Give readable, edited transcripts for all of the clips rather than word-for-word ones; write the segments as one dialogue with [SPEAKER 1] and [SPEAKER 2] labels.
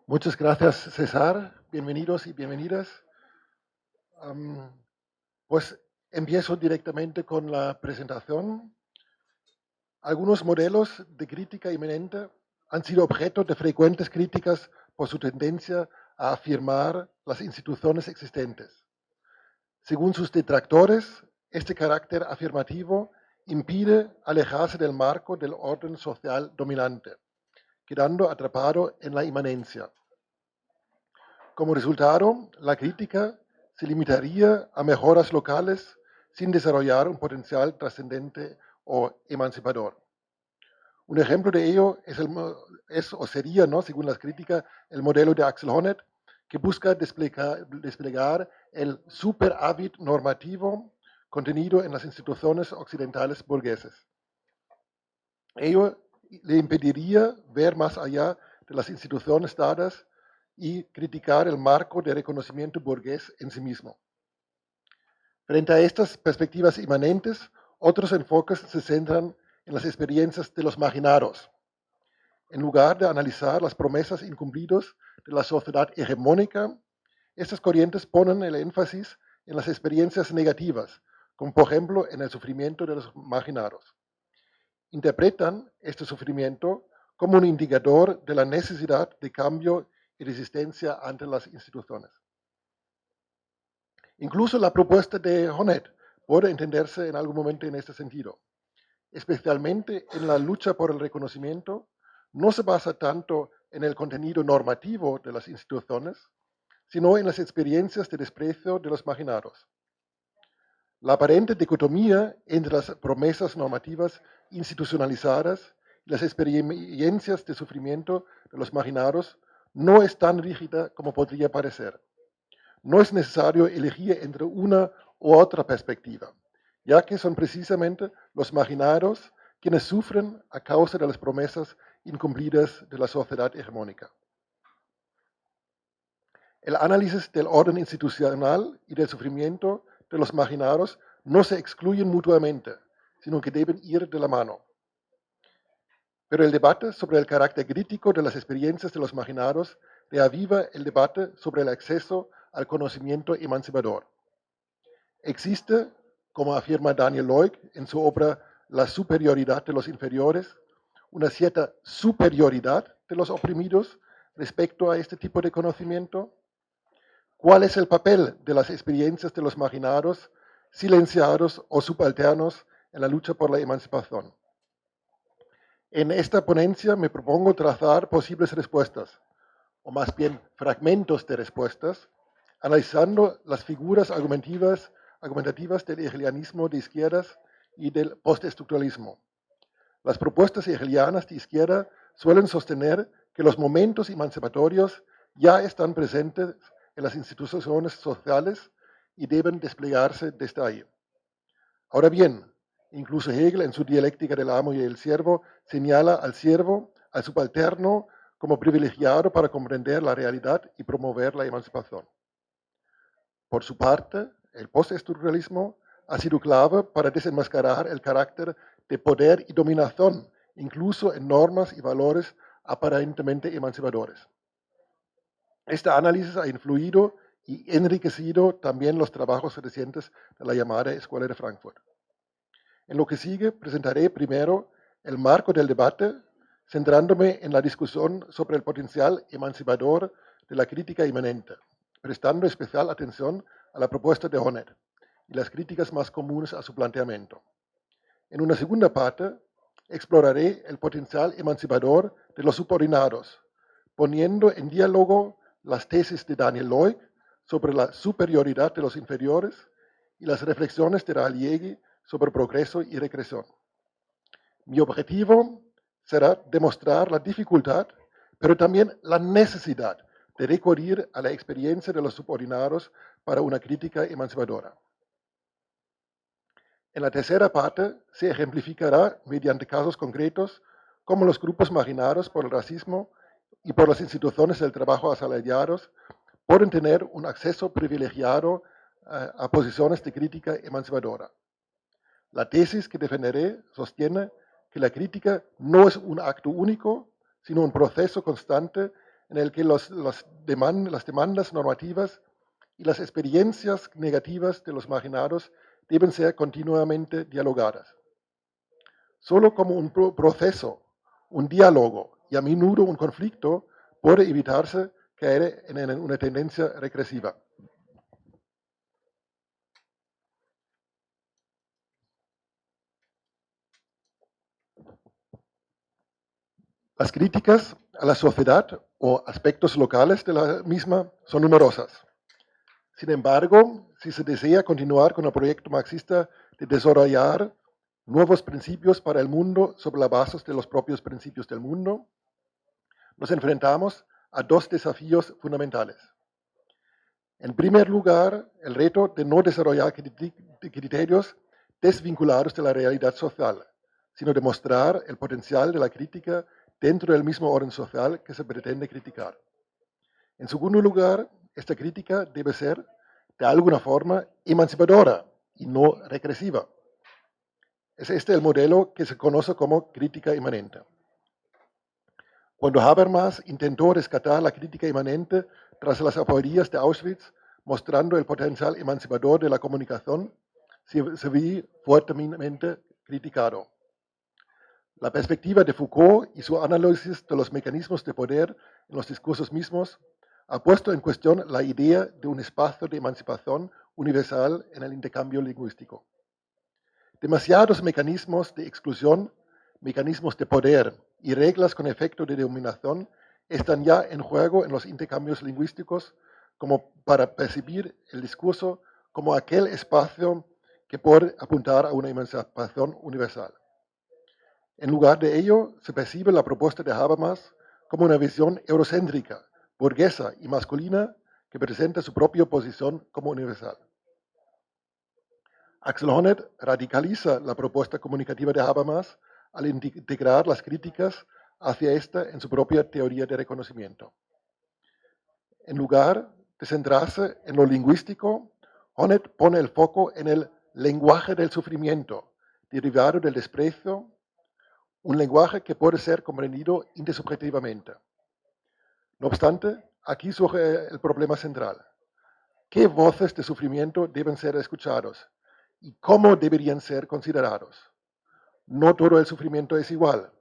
[SPEAKER 1] Muchas gracias, César. Bienvenidos y bienvenidas. Am, pues empiezo directamente con la presentación. Algunos modelos de crítica inminente han sido objeto de frecuentes críticas por su tendencia a afirmar las instituciones existentes. Según sus detractores, este carácter afirmativo impide alejarse del marco del orden social dominante, quedando atrapado en la inmanencia. Como resultado, la crítica se limitaría a mejoras locales sin desarrollar un potencial trascendente o emancipador. Un ejemplo de ello es o sería, ¿no?, según las críticas, el modelo de Axel Honneth, que busca desplegar el superávit normativo contenido en las instituciones occidentales burgueses. Ello le impediría ver más allá de las instituciones dadas y criticar el marco de reconocimiento burgués en sí mismo. Frente a estas perspectivas inmanentes, otros enfoques se centran en las experiencias de los marginados. En lugar de analizar las promesas incumplidas de la sociedad hegemónica, estas corrientes ponen el énfasis en las experiencias negativas, como por ejemplo en el sufrimiento de los marginados. Interpretan este sufrimiento como un indicador de la necesidad de cambio y resistencia ante las instituciones. Incluso la propuesta de Honneth puede entenderse en algún momento en este sentido. Especialmente en la lucha por el reconocimiento, no se basa tanto en el contenido normativo de las instituciones, sino en las experiencias de desprecio de los marginados. La aparente dicotomía entre las promesas normativas institucionalizadas y las experiencias de sufrimiento de los marginados no es tan rígida como podría parecer. No es necesario elegir entre una u otra perspectiva, ya que son precisamente los marginados quienes sufren a causa de las promesas incumplidas de la sociedad hegemónica. El análisis del orden institucional y del sufrimiento de los marginados no se excluyen mutuamente, sino que deben ir de la mano. Pero el debate sobre el carácter crítico de las experiencias de los marginados reaviva el debate sobre el acceso al conocimiento emancipador. Existe, como afirma Daniel Loig en su obra La superioridad de los inferiores, una cierta superioridad de los oprimidos respecto a este tipo de conocimiento. ¿Cuál es el papel de las experiencias de los marginados, silenciados o subalternos en la lucha por la emancipación? En esta ponencia me propongo trazar posibles respuestas, o más bien fragmentos de respuestas, analizando las figuras argumentativas del hegelianismo de izquierdas y del postestructuralismo. Las propuestas hegelianas de izquierda suelen sostener que los momentos emancipatorios ya están presentes en las instituciones sociales y deben desplegarse desde ahí. Ahora bien, incluso Hegel en su dialéctica del amo y el siervo señala al siervo, al subalterno, como privilegiado para comprender la realidad y promover la emancipación. Por su parte, el postestructuralismo ha sido clave para desenmascarar el carácter de poder y dominación, incluso en normas y valores aparentemente emancipadores. Este análisis ha influido y enriquecido también los trabajos recientes de la llamada Escuela de Frankfurt. En lo que sigue, presentaré primero el marco del debate, centrándome en la discusión sobre el potencial emancipador de la crítica inmanente, prestando especial atención a la propuesta de Honneth y las críticas más comunes a su planteamiento. En una segunda parte, exploraré el potencial emancipador de los subordinados, poniendo en diálogo las tesis de Daniel Loig sobre la superioridad de los inferiores y las reflexiones de Ragliegui sobre progreso y regresión. Mi objetivo será demostrar la dificultad, pero también la necesidad de recurrir a la experiencia de los subordinados para una crítica emancipadora. En la tercera parte se ejemplificará mediante casos concretos cómo los grupos marginados por el racismo y por las instituciones del trabajo asalariados pueden tener un acceso privilegiado a posiciones de crítica emancipadora. La tesis que defenderé sostiene que la crítica no es un acto único, sino un proceso constante en el que las demandas normativas y las experiencias negativas de los marginados deben ser continuamente dialogadas. Solo como un proceso, un diálogo y a menudo un conflicto puede evitarse caer en una tendencia regresiva. Las críticas a la sociedad o aspectos locales de la misma son numerosas. Sin embargo, si se desea continuar con el proyecto marxista de desarrollar nuevos principios para el mundo sobre la base de los propios principios del mundo, nos enfrentamos a dos desafíos fundamentales. En primer lugar, el reto de no desarrollar criterios desvinculados de la realidad social, sino de mostrar el potencial de la crítica dentro del mismo orden social que se pretende criticar. En segundo lugar, esta crítica debe ser, de alguna forma, emancipadora y no regresiva. Es este el modelo que se conoce como crítica inmanente. Cuando Habermas intentó rescatar la crítica inmanente tras las aporías de Auschwitz, mostrando el potencial emancipador de la comunicación, se vio fuertemente criticado. La perspectiva de Foucault y su análisis de los mecanismos de poder en los discursos mismos ha puesto en cuestión la idea de un espacio de emancipación universal en el intercambio lingüístico. Demasiados mecanismos de exclusión, mecanismos de poder y reglas con efecto de dominación están ya en juego en los intercambios lingüísticos como para percibir el discurso como aquel espacio que puede apuntar a una emancipación universal. En lugar de ello, se percibe la propuesta de Habermas como una visión eurocéntrica, burguesa y masculina que presenta su propia posición como universal. Axel Honneth radicaliza la propuesta comunicativa de Habermas al integrar las críticas hacia esta en su propia teoría de reconocimiento. En lugar de centrarse en lo lingüístico, Honneth pone el foco en el lenguaje del sufrimiento, derivado del desprecio, un lenguaje que puede ser comprendido intersubjetivamente. No obstante, aquí surge el problema central. ¿Qué voces de sufrimiento deben ser escuchados y cómo deberían ser considerados? No todo el sufrimiento es igual.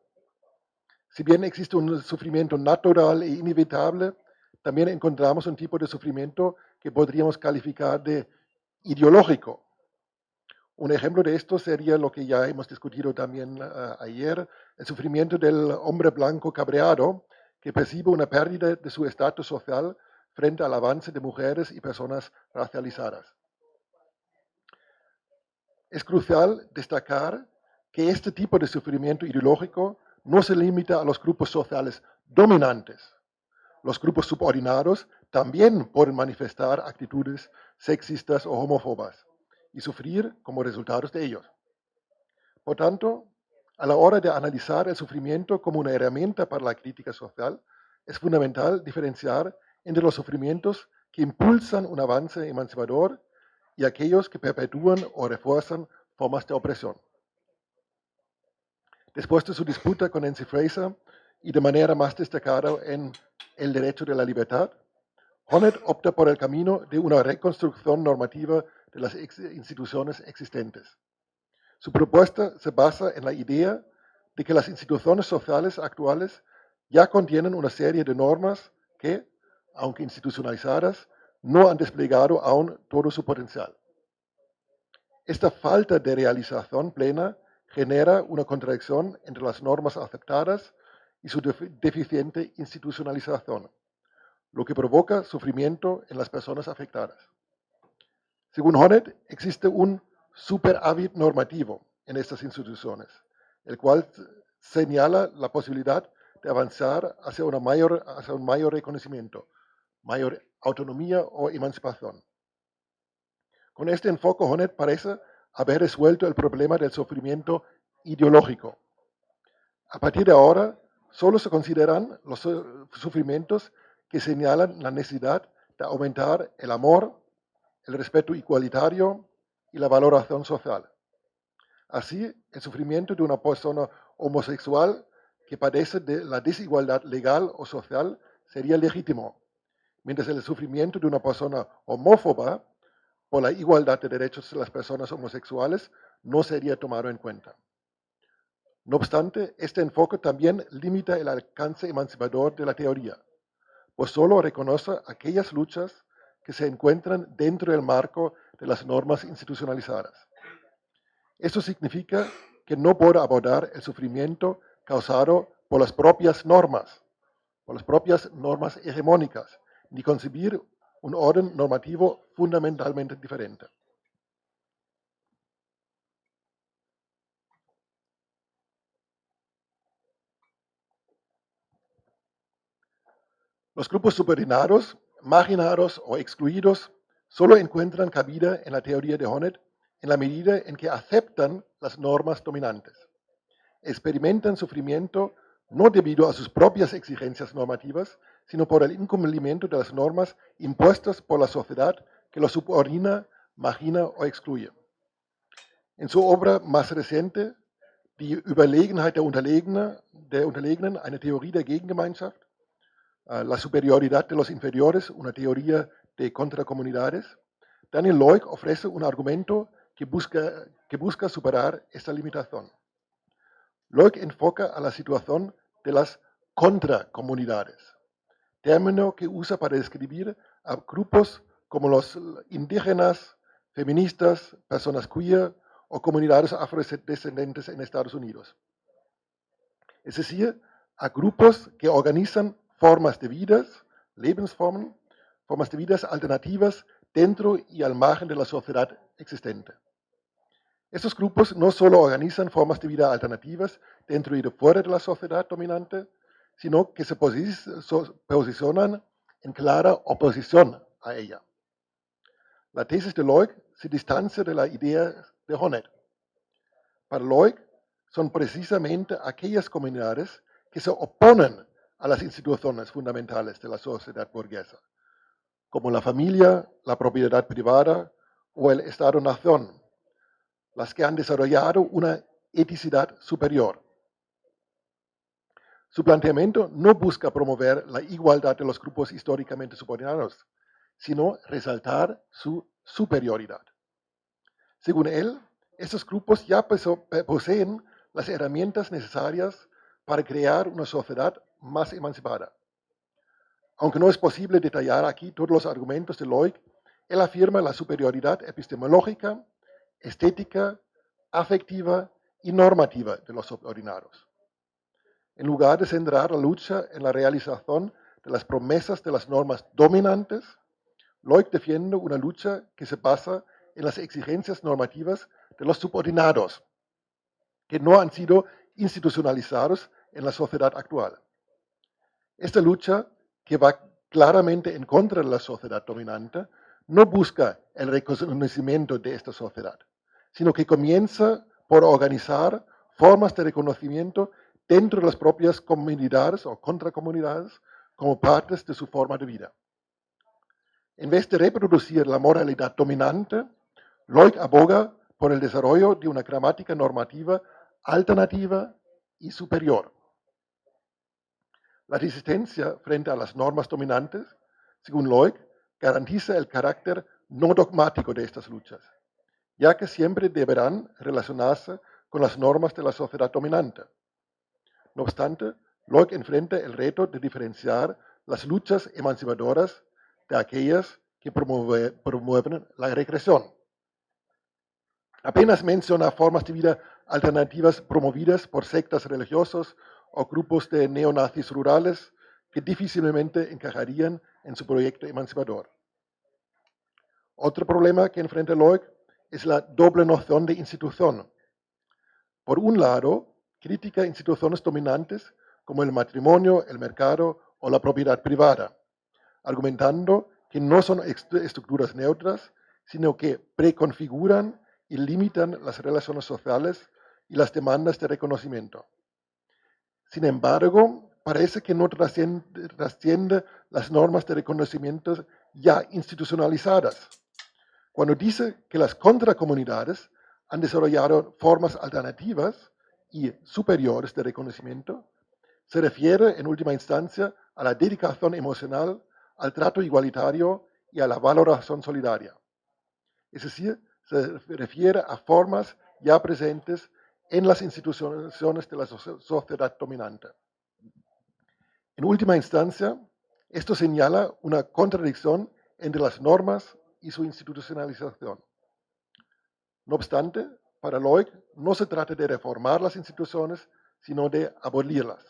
[SPEAKER 1] Si bien existe un sufrimiento natural e inevitable, también encontramos un tipo de sufrimiento que podríamos calificar de ideológico. Un ejemplo de esto sería lo que ya hemos discutido también ayer, el sufrimiento del hombre blanco cabreado que percibe una pérdida de su estatus social frente al avance de mujeres y personas racializadas. Es crucial destacar que este tipo de sufrimiento ideológico no se limita a los grupos sociales dominantes. Los grupos subordinados también pueden manifestar actitudes sexistas o homófobas y sufrir como resultado de ellos. Por tanto, a la hora de analizar el sufrimiento como una herramienta para la crítica social, es fundamental diferenciar entre los sufrimientos que impulsan un avance emancipador y aquellos que perpetúan o refuerzan formas de opresión. Después de su disputa con Nancy Fraser y de manera más destacada en El derecho de la libertad, Honneth opta por el camino de una reconstrucción normativa de las instituciones existentes. Su propuesta se basa en la idea de que las instituciones sociales actuales ya contienen una serie de normas que, aunque institucionalizadas, no han desplegado aún todo su potencial. Esta falta de realización plena genera una contradicción entre las normas aceptadas y su deficiente institucionalización, lo que provoca sufrimiento en las personas afectadas. Según Honneth, existe un superávit normativo en estas instituciones, el cual señala la posibilidad de avanzar hacia un mayor reconocimiento, mayor autonomía o emancipación. Con este enfoque, Honneth parece haber resuelto el problema del sufrimiento ideológico. A partir de ahora, solo se consideran los sufrimientos que señalan la necesidad de aumentar el amor, el respeto igualitario y la valoración social. Así, el sufrimiento de una persona homosexual que padece de la desigualdad legal o social sería legítimo, mientras el sufrimiento de una persona homófoba por la igualdad de derechos de las personas homosexuales no sería tomado en cuenta. No obstante, este enfoque también limita el alcance emancipador de la teoría, pues solo reconoce aquellas luchas que se encuentran dentro del marco de las normas institucionalizadas. Esto significa que no puede abordar el sufrimiento causado por las propias normas hegemónicas, ni concebir un orden normativo fundamentalmente diferente. Los grupos subordinados, marginados o excluidos solo encuentran cabida en la teoría de Honneth en la medida en que aceptan las normas dominantes. Experimentan sufrimiento no debido a sus propias exigencias normativas, sino por el incumplimiento de las normas impuestas por la sociedad que los subordina, margina o excluye. En su obra más reciente, Die Überlegenheit der Unterlegenen, eine Theorie der Gegengemeinschaft, la superioridad de los inferiores, una teoría de contracomunidades, Daniel Leuk ofrece un argumento que busca superar esta limitación. Leuk enfoca a la situación de las contracomunidades, término que usa para describir a grupos como los indígenas, feministas, personas queer o comunidades afrodescendentes en Estados Unidos. Es decir, a grupos que organizan formas de vidas, Lebensformen, formas de vidas alternativas dentro y al margen de la sociedad existente. Estos grupos no solo organizan formas de vida alternativas dentro y de fuera de la sociedad dominante, sino que se posicionan en clara oposición a ella. La tesis de Leuk se distancia de la idea de Honneth. Para Leuk son precisamente aquellas comunidades que se oponen a las instituciones fundamentales de la sociedad burguesa, como la familia, la propiedad privada o el Estado-nación, las que han desarrollado una eticidad superior. Su planteamiento no busca promover la igualdad de los grupos históricamente subordinados, sino resaltar su superioridad. Según él, estos grupos ya poseen las herramientas necesarias para crear una sociedad más emancipada. Aunque no es posible detallar aquí todos los argumentos de Leuk, él afirma la superioridad epistemológica, estética, afectiva y normativa de los subordinados. En lugar de centrar la lucha en la realización de las promesas de las normas dominantes, Leuk defiende una lucha que se basa en las exigencias normativas de los subordinados, que no han sido institucionalizados en la sociedad actual. Esta lucha, que va claramente en contra de la sociedad dominante, no busca el reconocimiento de esta sociedad, sino que comienza por organizar formas de reconocimiento dentro de las propias comunidades o contracomunidades como partes de su forma de vida. En vez de reproducir la moralidad dominante, Leuk aboga por el desarrollo de una gramática normativa alternativa y superior. La resistencia frente a las normas dominantes, según Leuk, garantiza el carácter no dogmático de estas luchas, ya que siempre deberán relacionarse con las normas de la sociedad dominante. No obstante, Leuk enfrenta el reto de diferenciar las luchas emancipadoras de aquellas que promueven la regresión. Apenas menciona formas de vida alternativas promovidas por sectas religiosas o grupos de neonazis rurales que difícilmente encajarían en su proyecto emancipador. Otro problema que enfrenta Leuk es la doble noción de institución. Por un lado, critica instituciones dominantes como el matrimonio, el mercado o la propiedad privada, argumentando que no son estructuras neutras, sino que preconfiguran y limitan las relaciones sociales y las demandas de reconocimiento. Sin embargo, parece que no trasciende las normas de reconocimiento ya institucionalizadas. Cuando dice que las contracomunidades han desarrollado formas alternativas y superiores de reconocimiento, se refiere en última instancia a la dedicación emocional, al trato igualitario y a la valoración solidaria. Es decir, se refiere a formas ya presentes en las instituciones de la sociedad dominante. En última instancia, esto señala una contradicción entre las normas y su institucionalización. No obstante, para Loic no se trata de reformar las instituciones, sino de abolirlas.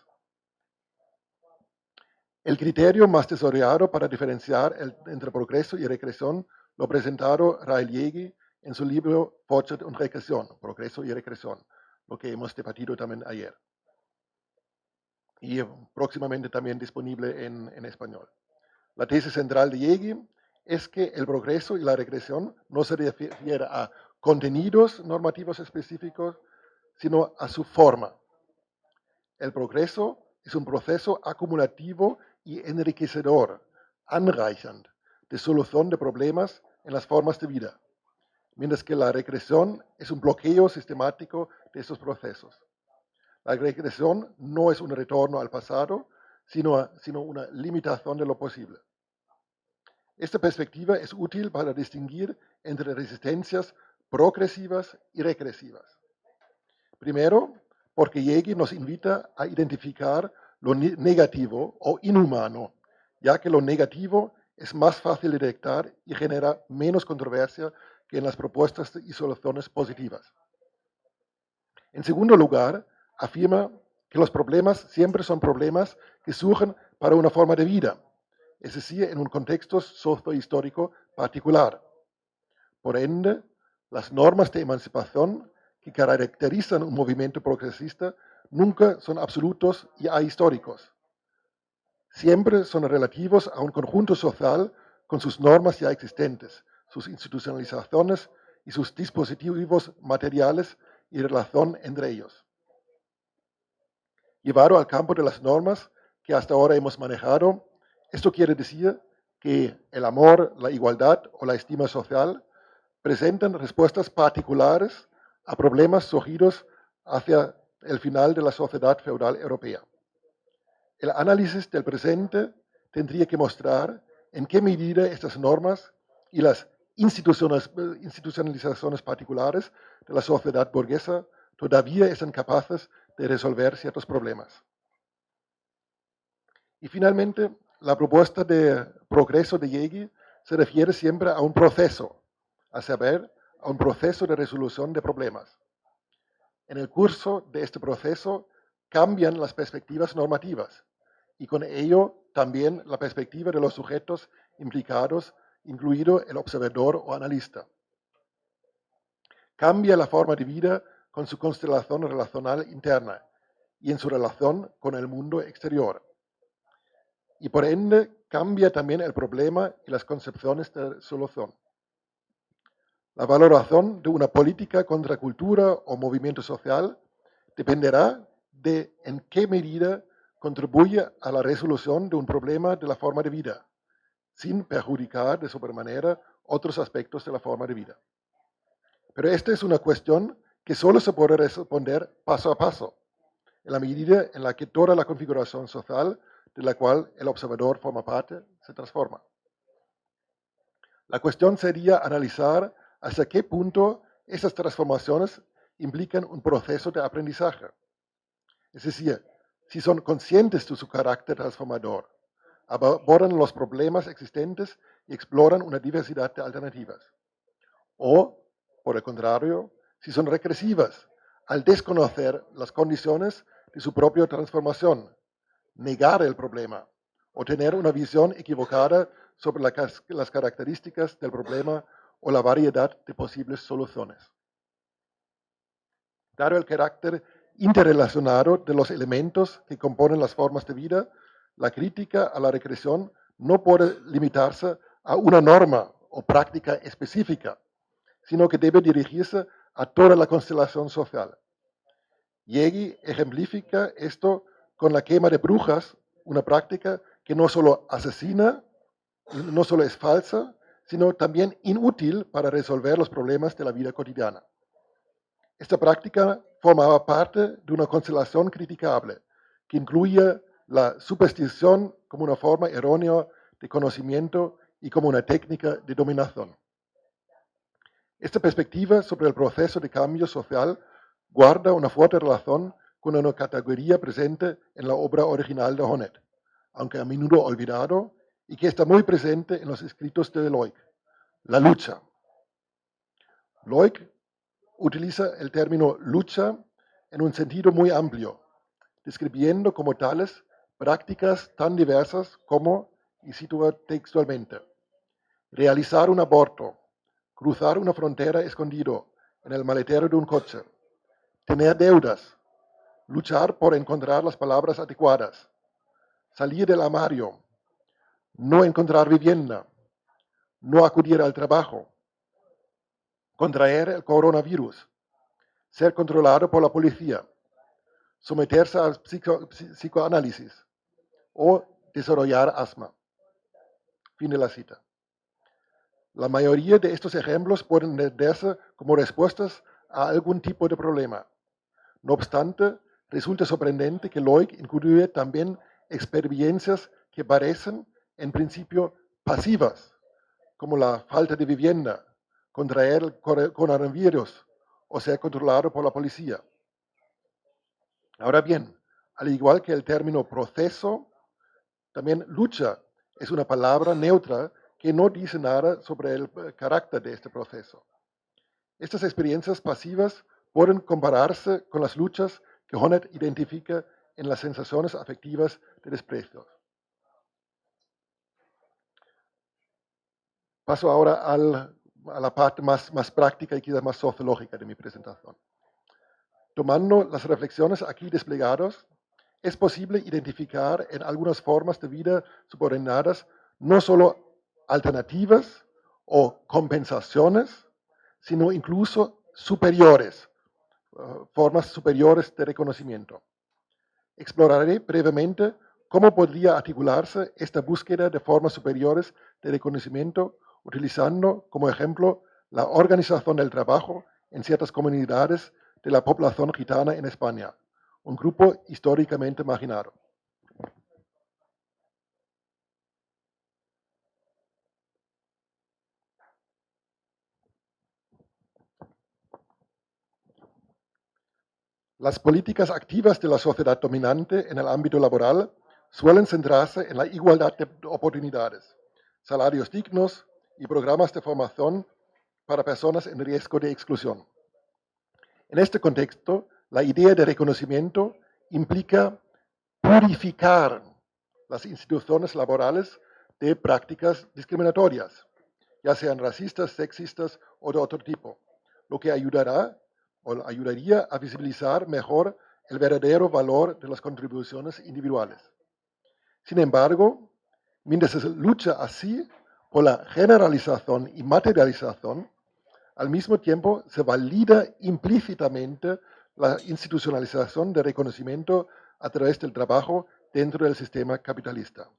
[SPEAKER 1] El criterio más desarrollado para diferenciar entre progreso y regresión lo presentaron Rael Jägui en su libro Fortschritt und Regression, Progreso y Regresión, lo que hemos debatido también ayer. Y próximamente también disponible en español. La tesis central de Jägui es que el progreso y la regresión no se refiere a contenidos normativos específicos, sino a su forma. El progreso es un proceso acumulativo y enriquecedor, anreichernd, de solución de problemas en las formas de vida, mientras que la regresión es un bloqueo sistemático de estos procesos. La regresión no es un retorno al pasado, sino una limitación de lo posible. Esta perspectiva es útil para distinguir entre resistencias progresivas y regresivas. Primero, porque Jägui nos invita a identificar lo negativo o inhumano, ya que lo negativo es más fácil de detectar y genera menos controversia que en las propuestas y soluciones positivas. En segundo lugar, afirma que los problemas siempre son problemas que surgen para una forma de vida, es decir, en un contexto sociohistórico particular. Por ende, las normas de emancipación que caracterizan un movimiento progresista nunca son absolutos y ahistóricos. Siempre son relativos a un conjunto social con sus normas ya existentes, sus institucionalizaciones y sus dispositivos materiales y relación entre ellos. Llevado al campo de las normas que hasta ahora hemos manejado, esto quiere decir que el amor, la igualdad o la estima social presentan respuestas particulares a problemas surgidos hacia el final de la sociedad feudal europea. El análisis del presente tendría que mostrar en qué medida estas normas y las institucionalizaciones particulares de la sociedad burguesa todavía están capaces de resolver ciertos problemas. Y finalmente, la propuesta de progreso de Jägui se refiere siempre a un proceso, a saber, a un proceso de resolución de problemas. En el curso de este proceso cambian las perspectivas normativas y con ello también la perspectiva de los sujetos implicados, incluido el observador o analista. Cambia la forma de vida con su constelación relacional interna y en su relación con el mundo exterior. Y por ende cambia también el problema y las concepciones de solución. La valoración de una política contra cultura o movimiento social dependerá de en qué medida contribuye a la resolución de un problema de la forma de vida, sin perjudicar de sobremanera otros aspectos de la forma de vida. Pero esta es una cuestión que solo se puede responder paso a paso, en la medida en la que toda la configuración social de la cual el observador forma parte se transforma. La cuestión sería analizar hasta qué punto esas transformaciones implican un proceso de aprendizaje. Es decir, si son conscientes de su carácter transformador, abordan los problemas existentes y exploran una diversidad de alternativas. O, por el contrario, si son regresivas, al desconocer las condiciones de su propia transformación, negar el problema o tener una visión equivocada sobre las características del problema o la variedad de posibles soluciones. Dado el carácter interrelacionado de los elementos que componen las formas de vida, la crítica a la regresión no puede limitarse a una norma o práctica específica, sino que debe dirigirse a toda la constelación social. Jägui ejemplifica esto con la quema de brujas, una práctica que no solo asesina, no solo es falsa, sino también inútil para resolver los problemas de la vida cotidiana. Esta práctica formaba parte de una constelación criticable, que incluye la superstición como una forma errónea de conocimiento y como una técnica de dominación. Esta perspectiva sobre el proceso de cambio social guarda una fuerte relación con una categoría presente en la obra original de Honneth, aunque a menudo olvidado, y que está muy presente en los escritos de Loic: la lucha. Loic utiliza el término lucha en un sentido muy amplio, describiendo como tales prácticas tan diversas como, y cito textualmente, realizar un aborto, cruzar una frontera escondido en el maletero de un coche, tener deudas, luchar por encontrar las palabras adecuadas, salir del armario, no encontrar vivienda, no acudir al trabajo, contraer el coronavirus, ser controlado por la policía, someterse al psicoanálisis o desarrollar asma. Fin de la cita. La mayoría de estos ejemplos pueden entenderse como respuestas a algún tipo de problema. No obstante, resulta sorprendente que Loic incluye también experiencias que parecen, en principio, pasivas, como la falta de vivienda, contraer el coronavirus o ser controlado por la policía. Ahora bien, al igual que el término proceso, también lucha es una palabra neutra que no dice nada sobre el carácter de este proceso. Estas experiencias pasivas pueden compararse con las luchas que Honneth identifica en las sensaciones afectivas de desprecio. Paso ahora a la parte más práctica y quizás más sociológica de mi presentación. Tomando las reflexiones aquí desplegadas, es posible identificar en algunas formas de vida subordinadas no solo alternativas o compensaciones, sino incluso superiores, formas superiores de reconocimiento. Exploraré brevemente cómo podría articularse esta búsqueda de formas superiores de reconocimiento utilizando como ejemplo la organización del trabajo en ciertas comunidades de la población gitana en España, un grupo históricamente marginado. Las políticas activas de la sociedad dominante en el ámbito laboral suelen centrarse en la igualdad de oportunidades, salarios dignos y programas de formación para personas en riesgo de exclusión. En este contexto, la idea de reconocimiento implica purificar las instituciones laborales de prácticas discriminatorias, ya sean racistas, sexistas o de otro tipo, lo que ayudaría a visibilizar mejor el verdadero valor de las contribuciones individuales. Sin embargo, mientras se lucha así por la generalización y materialización, al mismo tiempo se valida implícitamente la institucionalización de reconocimiento a través del trabajo dentro del sistema capitalista.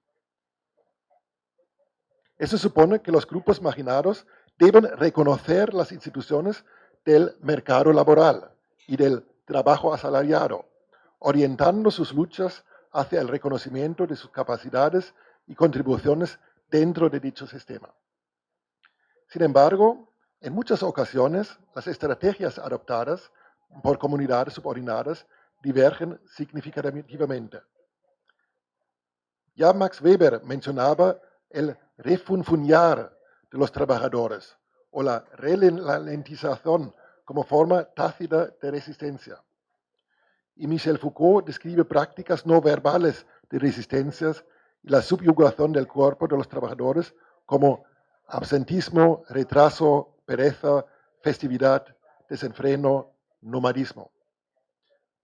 [SPEAKER 1] Eso supone que los grupos marginados deben reconocer las instituciones del mercado laboral y del trabajo asalariado, orientando sus luchas hacia el reconocimiento de sus capacidades y contribuciones dentro de dicho sistema. Sin embargo, en muchas ocasiones, las estrategias adoptadas por comunidades subordinadas divergen significativamente. Ya Max Weber mencionaba el refunfuñar de los trabajadores o la ralentización como forma tácita de resistencia. Y Michel Foucault describe prácticas no verbales de resistencias y la subyugación del cuerpo de los trabajadores como absentismo, retraso, pereza, festividad, desenfreno, nomadismo.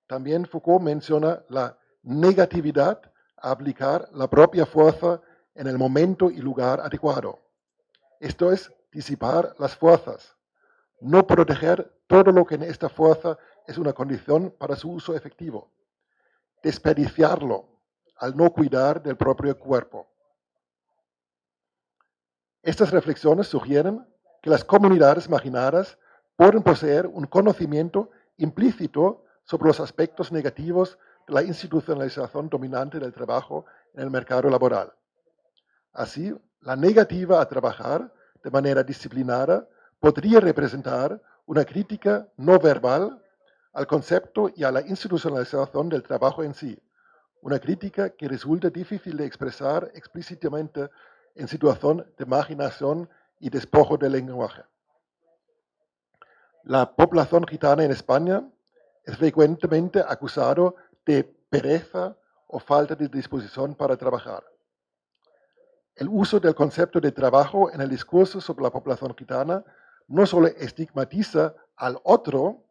[SPEAKER 1] También Foucault menciona la negatividad a aplicar la propia fuerza en el momento y lugar adecuado. Esto es disipar las fuerzas, no proteger todo lo que en esta fuerza es una condición para su uso efectivo, desperdiciarlo al no cuidar del propio cuerpo. Estas reflexiones sugieren que las comunidades marginadas pueden poseer un conocimiento implícito sobre los aspectos negativos de la institucionalización dominante del trabajo en el mercado laboral. Así, la negativa a trabajar de manera disciplinada podría representar una crítica no verbal al concepto y a la institucionalización del trabajo en sí, una crítica que resulta difícil de expresar explícitamente en situación de marginación y despojo del lenguaje. La población gitana en España es frecuentemente acusada de pereza o falta de disposición para trabajar. El uso del concepto de trabajo en el discurso sobre la población gitana no solo estigmatiza al otro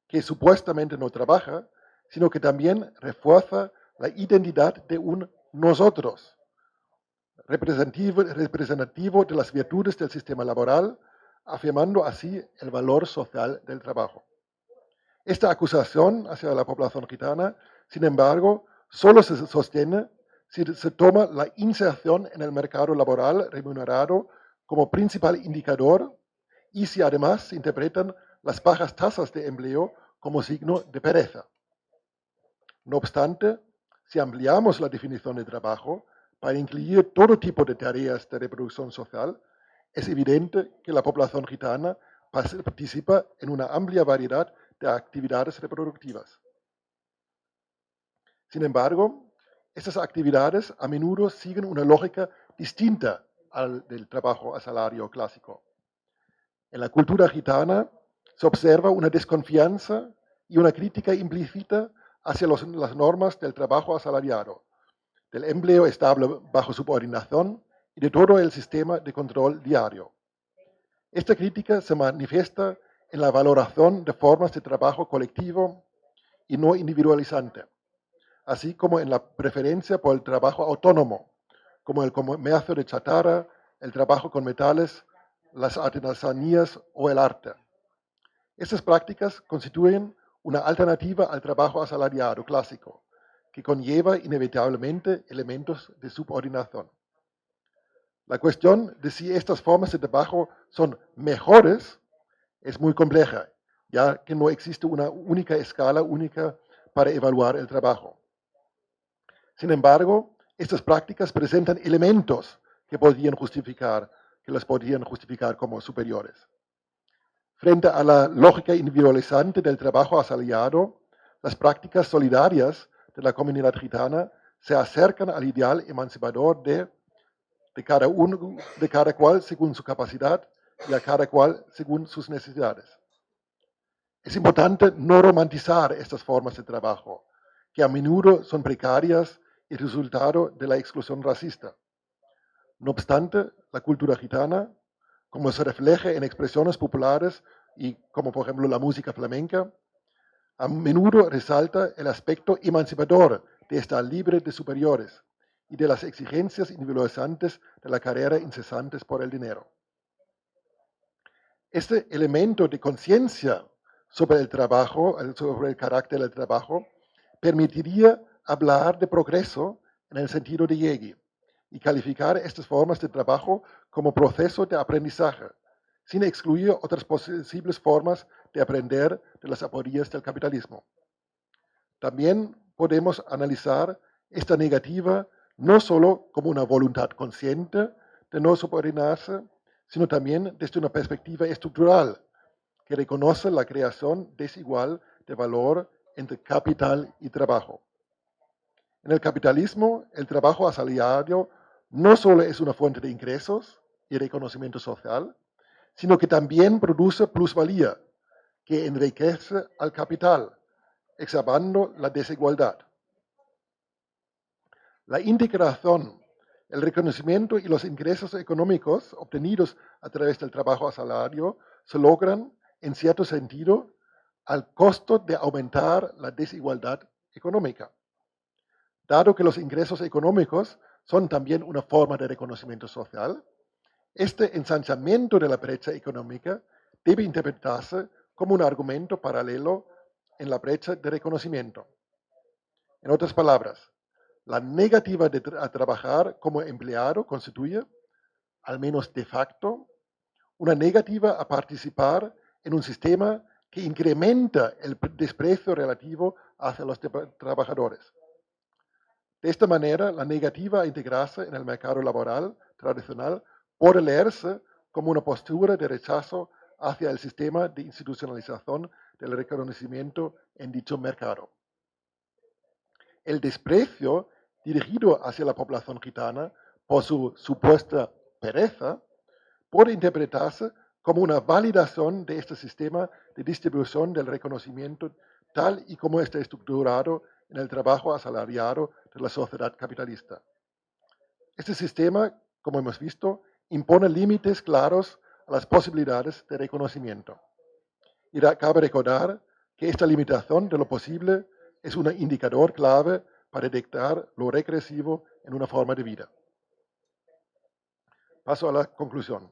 [SPEAKER 1] que supuestamente no trabaja, sino que también refuerza la identidad de un nosotros, representativo de las virtudes del sistema laboral, afirmando así el valor social del trabajo. Esta acusación hacia la población gitana, sin embargo, solo se sostiene si se toma la inserción en el mercado laboral remunerado como principal indicador y si además se interpretan las bajas tasas de empleo como signo de pereza. No obstante, si ampliamos la definición de trabajo para incluir todo tipo de tareas de reproducción social, es evidente que la población gitana participa en una amplia variedad de actividades reproductivas. Sin embargo, estas actividades a menudo siguen una lógica distinta al del trabajo a salario clásico. En la cultura gitana se observa una desconfianza y una crítica implícita hacia las normas del trabajo asalariado, del empleo estable bajo subordinación y de todo el sistema de control diario. Esta crítica se manifiesta en la valoración de formas de trabajo colectivo y no individualizante, así como en la preferencia por el trabajo autónomo, como el comercio de chatarra, el trabajo con metales, las artesanías o el arte. Estas prácticas constituyen una alternativa al trabajo asalariado clásico, que conlleva inevitablemente elementos de subordinación. La cuestión de si estas formas de trabajo son mejores es muy compleja, ya que no existe una única escala única para evaluar el trabajo. Sin embargo, estas prácticas presentan elementos que las podrían justificar como superiores. Frente a la lógica individualizante del trabajo asalariado, las prácticas solidarias de la comunidad gitana se acercan al ideal emancipador de cada cual según su capacidad y a cada cual según sus necesidades. Es importante no romantizar estas formas de trabajo, que a menudo son precarias y resultado de la exclusión racista. No obstante, la cultura gitana, como se refleja en expresiones populares y como por ejemplo la música flamenca, a menudo resalta el aspecto emancipador de estar libre de superiores y de las exigencias individualizantes de la carrera incesantes por el dinero. Este elemento de conciencia sobre el trabajo, sobre el carácter del trabajo, permitiría hablar de progreso en el sentido de Yegi y calificar estas formas de trabajo como proceso de aprendizaje, sin excluir otras posibles formas de aprender de las aporías del capitalismo. También podemos analizar esta negativa no solo como una voluntad consciente de no subordinarse, sino también desde una perspectiva estructural que reconoce la creación desigual de valor entre capital y trabajo. En el capitalismo, el trabajo asalariado no solo es una fuente de ingresos y reconocimiento social, sino que también produce plusvalía, que enriquece al capital, exacerbando la desigualdad. La integración, el reconocimiento y los ingresos económicos obtenidos a través del trabajo asalariado se logran, en cierto sentido, al costo de aumentar la desigualdad económica. Dado que los ingresos económicos son también una forma de reconocimiento social, este ensanchamiento de la brecha económica debe interpretarse como un argumento paralelo en la brecha de reconocimiento. En otras palabras, la negativa a trabajar como empleado constituye, al menos de facto, una negativa a participar en un sistema que incrementa el desprecio relativo hacia los trabajadores. De esta manera, la negativa a integrarse en el mercado laboral tradicional puede leerse como una postura de rechazo hacia el sistema de institucionalización del reconocimiento en dicho mercado. El desprecio dirigido hacia la población gitana por su supuesta pereza puede interpretarse como una validación de este sistema de distribución del reconocimiento tal y como está estructurado en el trabajo asalariado de la sociedad capitalista. Este sistema, como hemos visto, impone límites claros a las posibilidades de reconocimiento. Y cabe recordar que esta limitación de lo posible es un indicador clave para detectar lo regresivo en una forma de vida. Paso a la conclusión.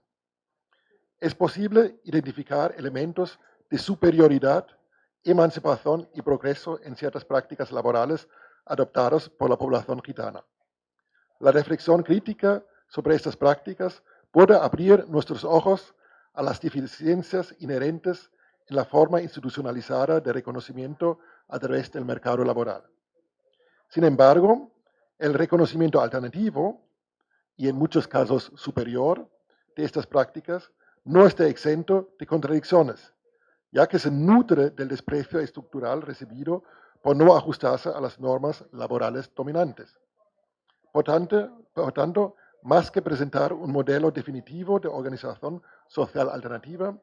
[SPEAKER 1] Es posible identificar elementos de superioridad, emancipación y progreso en ciertas prácticas laborales adoptadas por la población gitana. La reflexión crítica sobre estas prácticas puede abrir nuestros ojos a las deficiencias inherentes en la forma institucionalizada de reconocimiento a través del mercado laboral. Sin embargo, el reconocimiento alternativo, y en muchos casos superior, de estas prácticas no está exento de contradicciones, ya que se nutre del desprecio estructural recibido por no ajustarse a las normas laborales dominantes. Por tanto, más que presentar un modelo definitivo de organización social alternativa,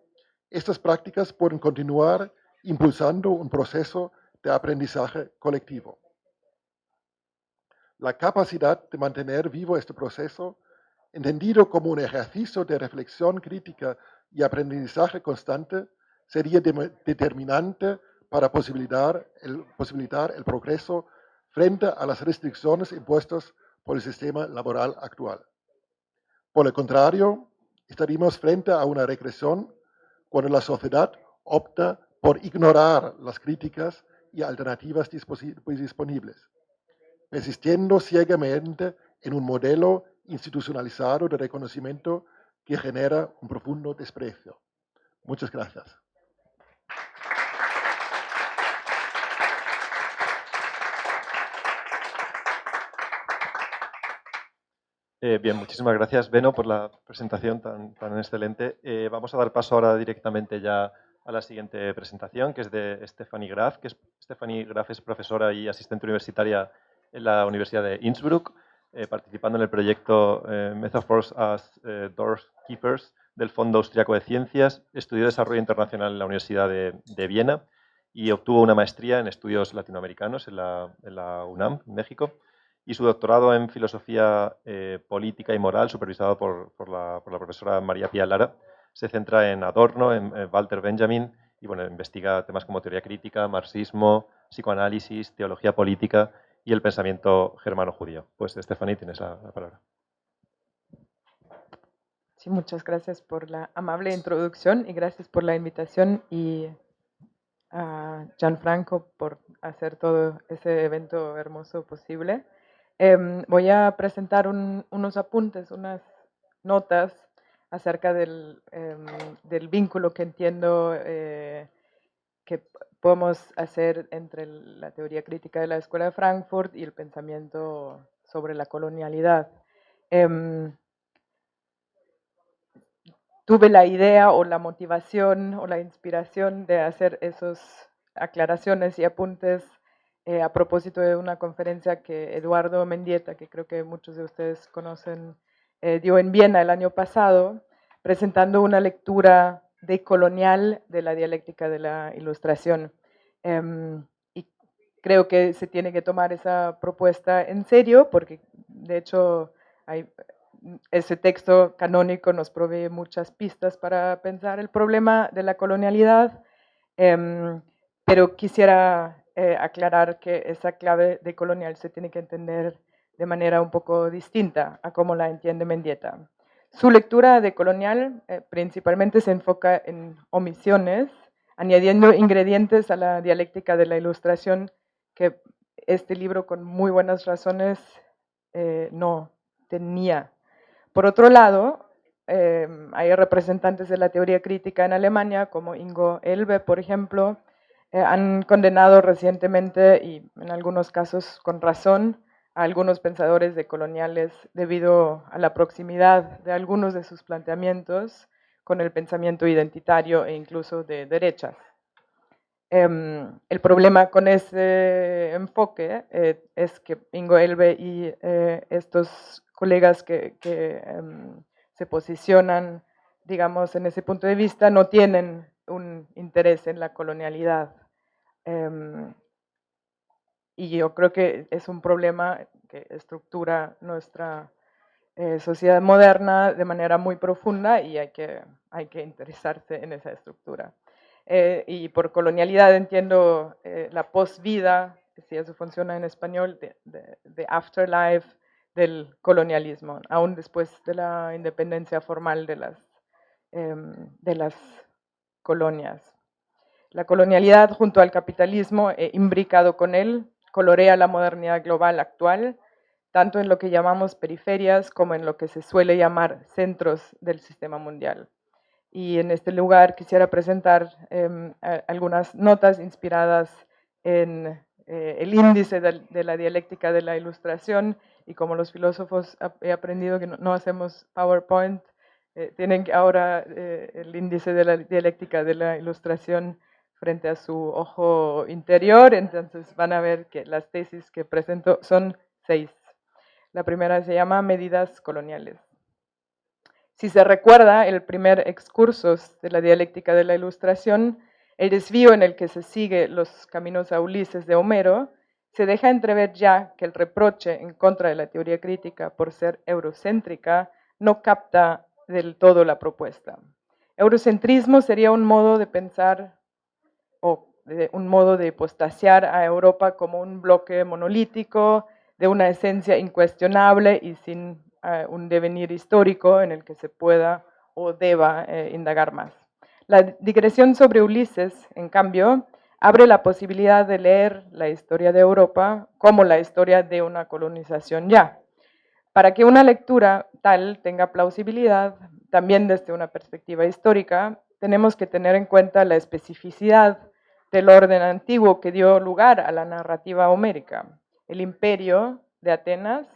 [SPEAKER 1] estas prácticas pueden continuar impulsando un proceso de aprendizaje colectivo. La capacidad de mantener vivo este proceso, entendido como un ejercicio de reflexión crítica y aprendizaje constante, sería determinante para posibilitar el progreso frente a las restricciones impuestas por el sistema laboral actual. Por el contrario, estaríamos frente a una regresión cuando la sociedad opta por ignorar las críticas y alternativas disponibles, persistiendo ciegamente en un modelo institucionalizado de reconocimiento que genera un profundo desprecio. Muchas gracias.
[SPEAKER 2] Bien, muchísimas gracias, Beno, por la presentación tan excelente. Vamos a dar paso ahora directamente ya a la siguiente presentación, que es de Stefanie Graf. Stefanie Graf es profesora y asistente universitaria en la Universidad de Innsbruck, participando en el proyecto Metaphors as Doorkeepers del Fondo Austriaco de Ciencias. Estudió Desarrollo Internacional en la Universidad de Viena y obtuvo una maestría en estudios latinoamericanos en la UNAM, en México, y su doctorado en Filosofía Política y Moral, supervisado por la profesora María Pía Lara, se centra en Adorno, en Walter Benjamin, y bueno, investiga temas como teoría crítica, marxismo, psicoanálisis, teología política y el pensamiento germano-judío. Pues, Stefanie, tienes la palabra.
[SPEAKER 3] Sí, muchas gracias por la amable introducción y gracias por la invitación y a Gianfranco por hacer todo ese evento hermoso posible. Voy a presentar unos apuntes, unas notas acerca del vínculo que entiendo que podemos hacer entre la teoría crítica de la Escuela de Frankfurt y el pensamiento sobre la colonialidad. Tuve la idea o la motivación o la inspiración de hacer esas aclaraciones y apuntes a propósito de una conferencia que Eduardo Mendieta, que creo que muchos de ustedes conocen, dio en Viena el año pasado, presentando una lectura decolonial de la dialéctica de la Ilustración. Y creo que se tiene que tomar esa propuesta en serio, porque de hecho ese texto canónico nos provee muchas pistas para pensar el problema de la colonialidad, pero quisiera aclarar que esa clave de colonial se tiene que entender de manera un poco distinta a cómo la entiende Mendieta. Su lectura de colonial principalmente se enfoca en omisiones, añadiendo ingredientes a la dialéctica de la Ilustración que este libro con muy buenas razones no tenía. Por otro lado, hay representantes de la teoría crítica en Alemania, como Ingo Elbe, por ejemplo, han condenado recientemente, y en algunos casos con razón, a algunos pensadores decoloniales debido a la proximidad de algunos de sus planteamientos con el pensamiento identitario e incluso de derechas. El problema con ese enfoque es que Ingo Elbe y estos colegas que se posicionan, digamos, en ese punto de vista, no tienen un interés en la colonialidad. Y yo creo que es un problema que estructura nuestra sociedad moderna de manera muy profunda y hay que interesarse en esa estructura. Y por colonialidad entiendo la posvida, si eso funciona en español, de afterlife del colonialismo, aún después de la independencia formal de las colonias. La colonialidad junto al capitalismo, imbricado con él, colorea la modernidad global actual, tanto en lo que llamamos periferias como en lo que se suele llamar centros del sistema mundial. Y en este lugar quisiera presentar algunas notas inspiradas en el índice de la dialéctica de la ilustración, y como los filósofos he aprendido que no hacemos PowerPoint, tienen ahora el índice de la dialéctica de la ilustración frente a su ojo interior, entonces van a ver que las tesis que presento son 6. La primera se llama Medidas coloniales. Si se recuerda el primer excursus de la dialéctica de la ilustración, el desvío en el que se sigue los caminos a Ulises de Homero, se deja entrever ya que el reproche en contra de la teoría crítica por ser eurocéntrica no capta del todo la propuesta. Eurocentrismo sería un modo de pensar o un modo de hipostasiar a Europa como un bloque monolítico, de una esencia incuestionable y sin un devenir histórico en el que se pueda o deba indagar más. La digresión sobre Ulises, en cambio, abre la posibilidad de leer la historia de Europa como la historia de una colonización ya. Para que una lectura tal tenga plausibilidad, también desde una perspectiva histórica, tenemos que tener en cuenta la especificidad del orden antiguo que dio lugar a la narrativa homérica. El imperio de Atenas,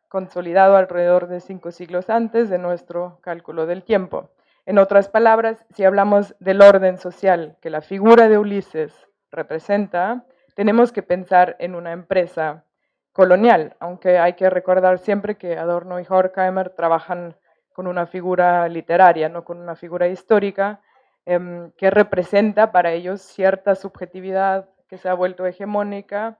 [SPEAKER 3] consolidado alrededor de 5 siglos antes de nuestro cálculo del tiempo. En otras palabras, si hablamos del orden social que la figura de Ulises representa, tenemos que pensar en una empresa colonial, aunque hay que recordar siempre que Adorno y Horkheimer trabajan con una figura literaria, no con una figura histórica, que representa para ellos cierta subjetividad que se ha vuelto hegemónica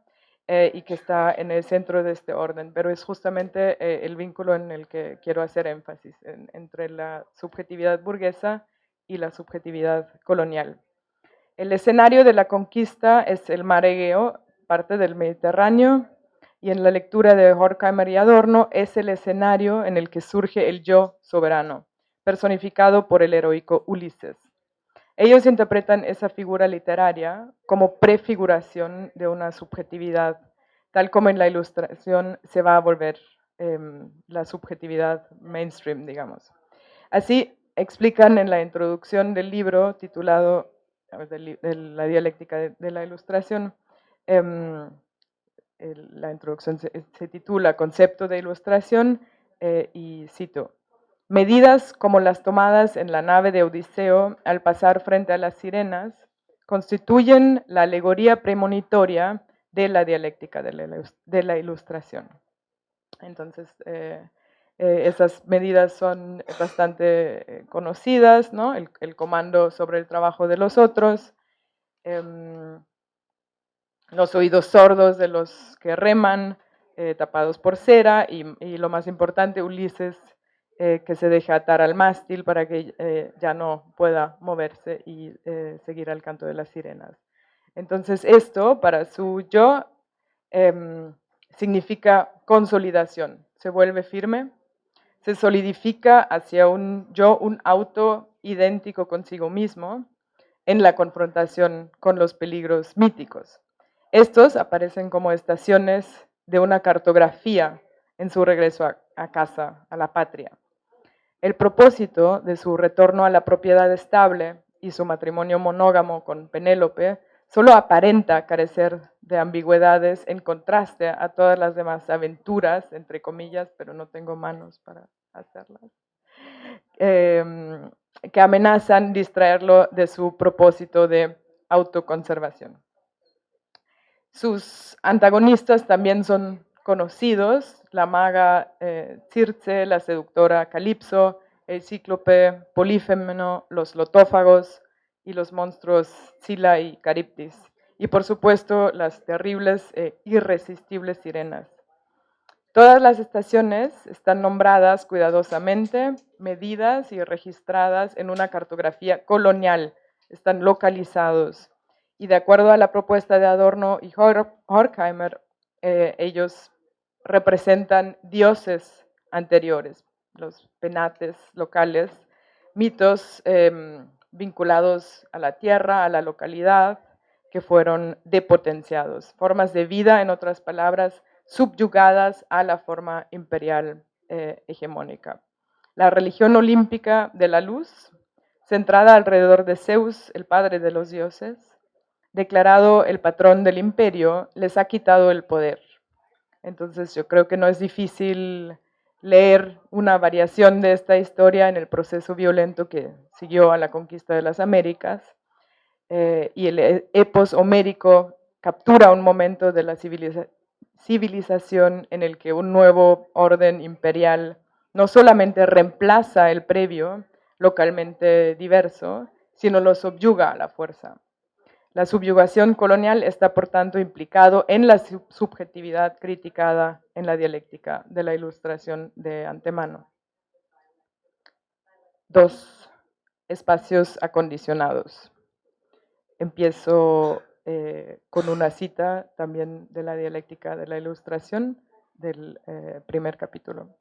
[SPEAKER 3] y que está en el centro de este orden, pero es justamente el vínculo en el que quiero hacer énfasis, entre la subjetividad burguesa y la subjetividad colonial. El escenario de la conquista es el mar Egeo, parte del Mediterráneo, y en la lectura de Horkheimer y Adorno es el escenario en el que surge el yo soberano, personificado por el heroico Ulises. Ellos interpretan esa figura literaria como prefiguración de una subjetividad, tal como en la ilustración se va a volver la subjetividad mainstream, digamos. Así explican en la introducción del libro titulado de la dialéctica de la ilustración, la introducción se titula Concepto de ilustración y cito: medidas como las tomadas en la nave de Odiseo al pasar frente a las sirenas constituyen la alegoría premonitoria de la dialéctica de la ilustración. Entonces, esas medidas son bastante conocidas, ¿no? El comando sobre el trabajo de los otros, los oídos sordos de los que reman, tapados por cera, y lo más importante, Ulises, que se deja atar al mástil para que ya no pueda moverse y seguir al canto de las sirenas. Entonces esto, para su yo, significa consolidación, se vuelve firme, se solidifica hacia un yo, un auto idéntico consigo mismo, en la confrontación con los peligros míticos. Estos aparecen como estaciones de una cartografía en su regreso a casa, a la patria. El propósito de su retorno a la propiedad estable y su matrimonio monógamo con Penélope solo aparenta carecer de ambigüedades en contraste a todas las demás aventuras, entre comillas, pero no tengo manos para hacerlas, que amenazan distraerlo de su propósito de autoconservación. Sus antagonistas también son conocidos: la maga Circe, la seductora Calipso, el cíclope Polifemeno, los lotófagos y los monstruos Scylla y Caribdis. Y por supuesto las terribles e irresistibles sirenas. Todas las estaciones están nombradas cuidadosamente, medidas y registradas en una cartografía colonial, están localizados. Y de acuerdo a la propuesta de Adorno y Horkheimer, ellos representan dioses anteriores, los penates locales, mitos vinculados a la tierra, a la localidad, que fueron depotenciados, formas de vida, en otras palabras, subyugadas a la forma imperial hegemónica. La religión olímpica de la luz, centrada alrededor de Zeus, el padre de los dioses, declarado el patrón del imperio, les ha quitado el poder. Entonces yo creo que no es difícil leer una variación de esta historia en el proceso violento que siguió a la conquista de las Américas, y el epos homérico captura un momento de la civilización en el que un nuevo orden imperial no solamente reemplaza el previo, localmente diverso, sino lo subyuga a la fuerza. La subyugación colonial está, por tanto, implicado en la subjetividad criticada en la dialéctica de la Ilustración de antemano. 2. Espacios acondicionados. Empiezo con una cita también de la dialéctica de la Ilustración del primer capítulo.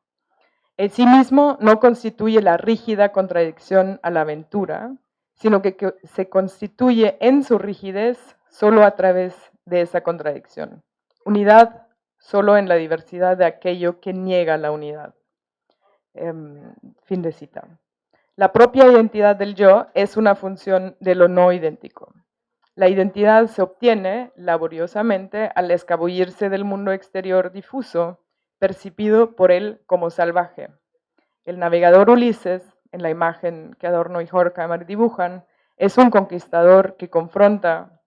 [SPEAKER 3] En sí mismo no constituye la rígida contradicción a la aventura, sino que se constituye en su rigidez solo a través de esa contradicción. Unidad solo en la diversidad de aquello que niega la unidad. Fin de cita. La propia identidad del yo es una función de lo no idéntico. La identidad se obtiene laboriosamente al escabullirse del mundo exterior difuso, percibido por él como salvaje. El navegador Ulises, en la imagen que Adorno y Horkheimer dibujan, es un conquistador que confronta,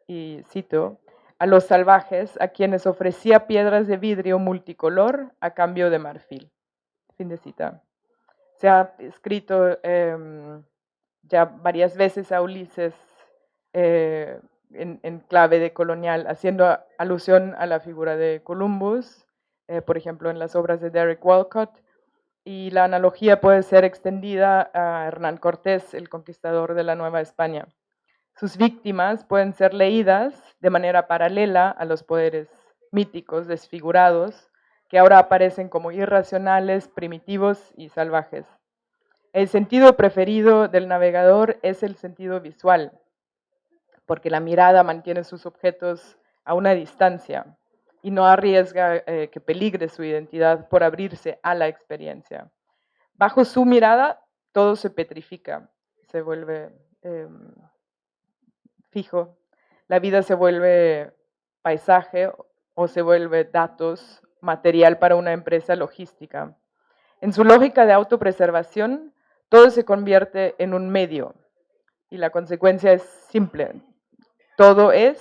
[SPEAKER 3] y cito, a los salvajes a quienes ofrecía piedras de vidrio multicolor a cambio de marfil. Fin de cita. Se ha escrito ya varias veces a Ulises en clave de colonial, haciendo alusión a la figura de Columbus, por ejemplo, en las obras de Derek Walcott, y la analogía puede ser extendida a Hernán Cortés, el conquistador de la Nueva España. Sus víctimas pueden ser leídas de manera paralela a los poderes míticos desfigurados, que ahora aparecen como irracionales, primitivos y salvajes. El sentido preferido del navegador es el sentido visual, porque la mirada mantiene sus objetos a una distancia y no arriesga que peligre su identidad por abrirse a la experiencia. Bajo su mirada, todo se petrifica, se vuelve fijo. La vida se vuelve paisaje o se vuelve datos, material para una empresa logística. En su lógica de autopreservación, todo se convierte en un medio y la consecuencia es simple. Todo es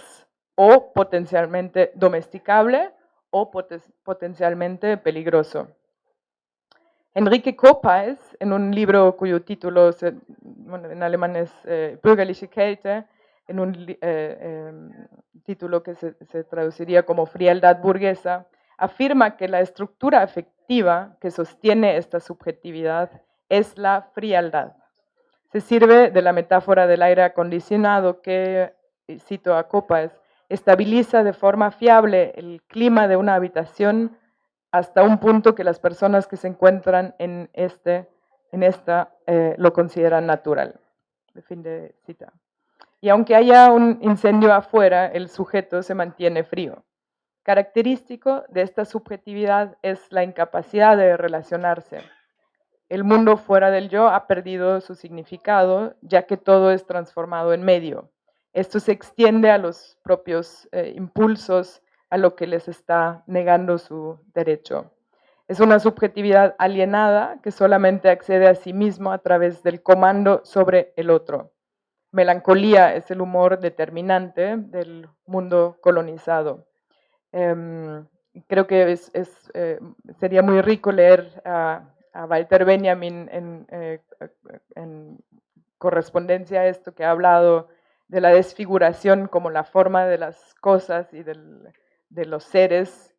[SPEAKER 3] o potencialmente domesticable o potencialmente peligroso. Enrique Koppes, en un libro cuyo título en alemán es Bürgerliche Kälte, en un título que se traduciría como frialdad burguesa, afirma que la estructura afectiva que sostiene esta subjetividad es la frialdad. Se sirve de la metáfora del aire acondicionado que, cito a Koppes, estabiliza de forma fiable el clima de una habitación hasta un punto que las personas que se encuentran en esta lo consideran natural. Fin de cita. Y aunque haya un incendio afuera, el sujeto se mantiene frío. Característico de esta subjetividad es la incapacidad de relacionarse. El mundo fuera del yo ha perdido su significado, ya que todo es transformado en medio. Esto se extiende a los propios impulsos a lo que les está negando su derecho. Es una subjetividad alienada que solamente accede a sí mismo a través del comando sobre el otro. Melancolía es el humor determinante del mundo colonizado. Creo que sería muy rico leer a Walter Benjamin en correspondencia a esto que ha hablado de la desfiguración como la forma de las cosas y de los seres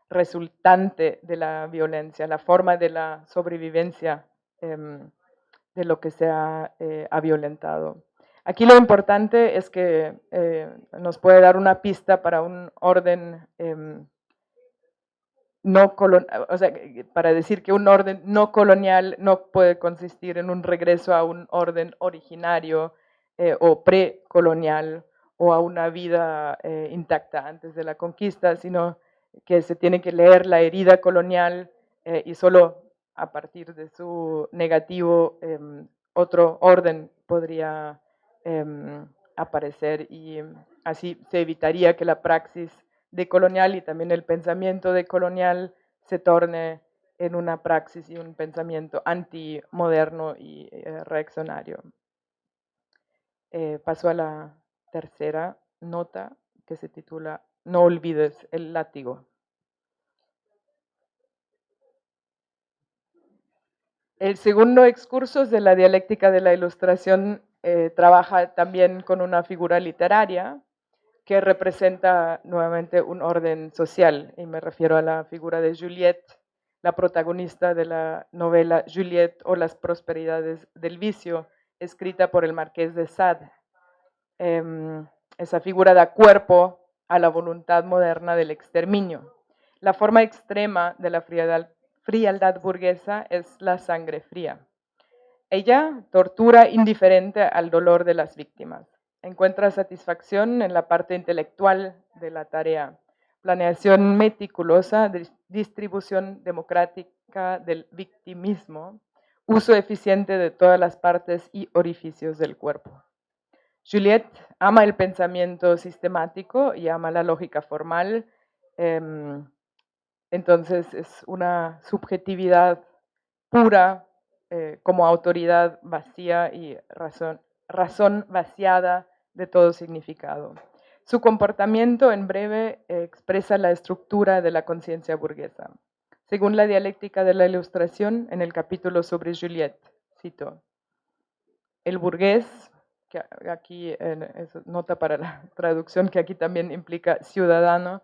[SPEAKER 3] resultante de la violencia, la forma de la sobrevivencia de lo que se ha violentado. Aquí lo importante es que nos puede dar una pista para un orden no colonial, o sea, para decir que un orden no colonial no puede consistir en un regreso a un orden originario o precolonial o a una vida intacta antes de la conquista, sino que se tiene que leer la herida colonial y solo a partir de su negativo otro orden podría aparecer y así se evitaría que la praxis decolonial y también el pensamiento decolonial se torne en una praxis y un pensamiento antimoderno y reaccionario. Paso a la tercera nota que se titula No olvides el látigo. El segundo excursus de la dialéctica de la ilustración trabaja también con una figura literaria que representa nuevamente un orden social, y me refiero a la figura de Juliette, la protagonista de la novela Juliette o las prosperidades del vicio, escrita por el Marqués de Sade. Esa figura da cuerpo a la voluntad moderna del exterminio. La forma extrema de la frialdad burguesa es la sangre fría. Ella tortura indiferente al dolor de las víctimas. Encuentra satisfacción en la parte intelectual de la tarea, planeación meticulosa, distribución democrática del victimismo, uso eficiente de todas las partes y orificios del cuerpo. Juliette ama el pensamiento sistemático y ama la lógica formal, entonces es una subjetividad pura, como autoridad vacía y razón vaciada de todo significado. Su comportamiento, en breve, expresa la estructura de la conciencia burguesa. Según la dialéctica de la ilustración, en el capítulo sobre Juliette, cito, el burgués, que aquí es nota para la traducción, que aquí también implica ciudadano,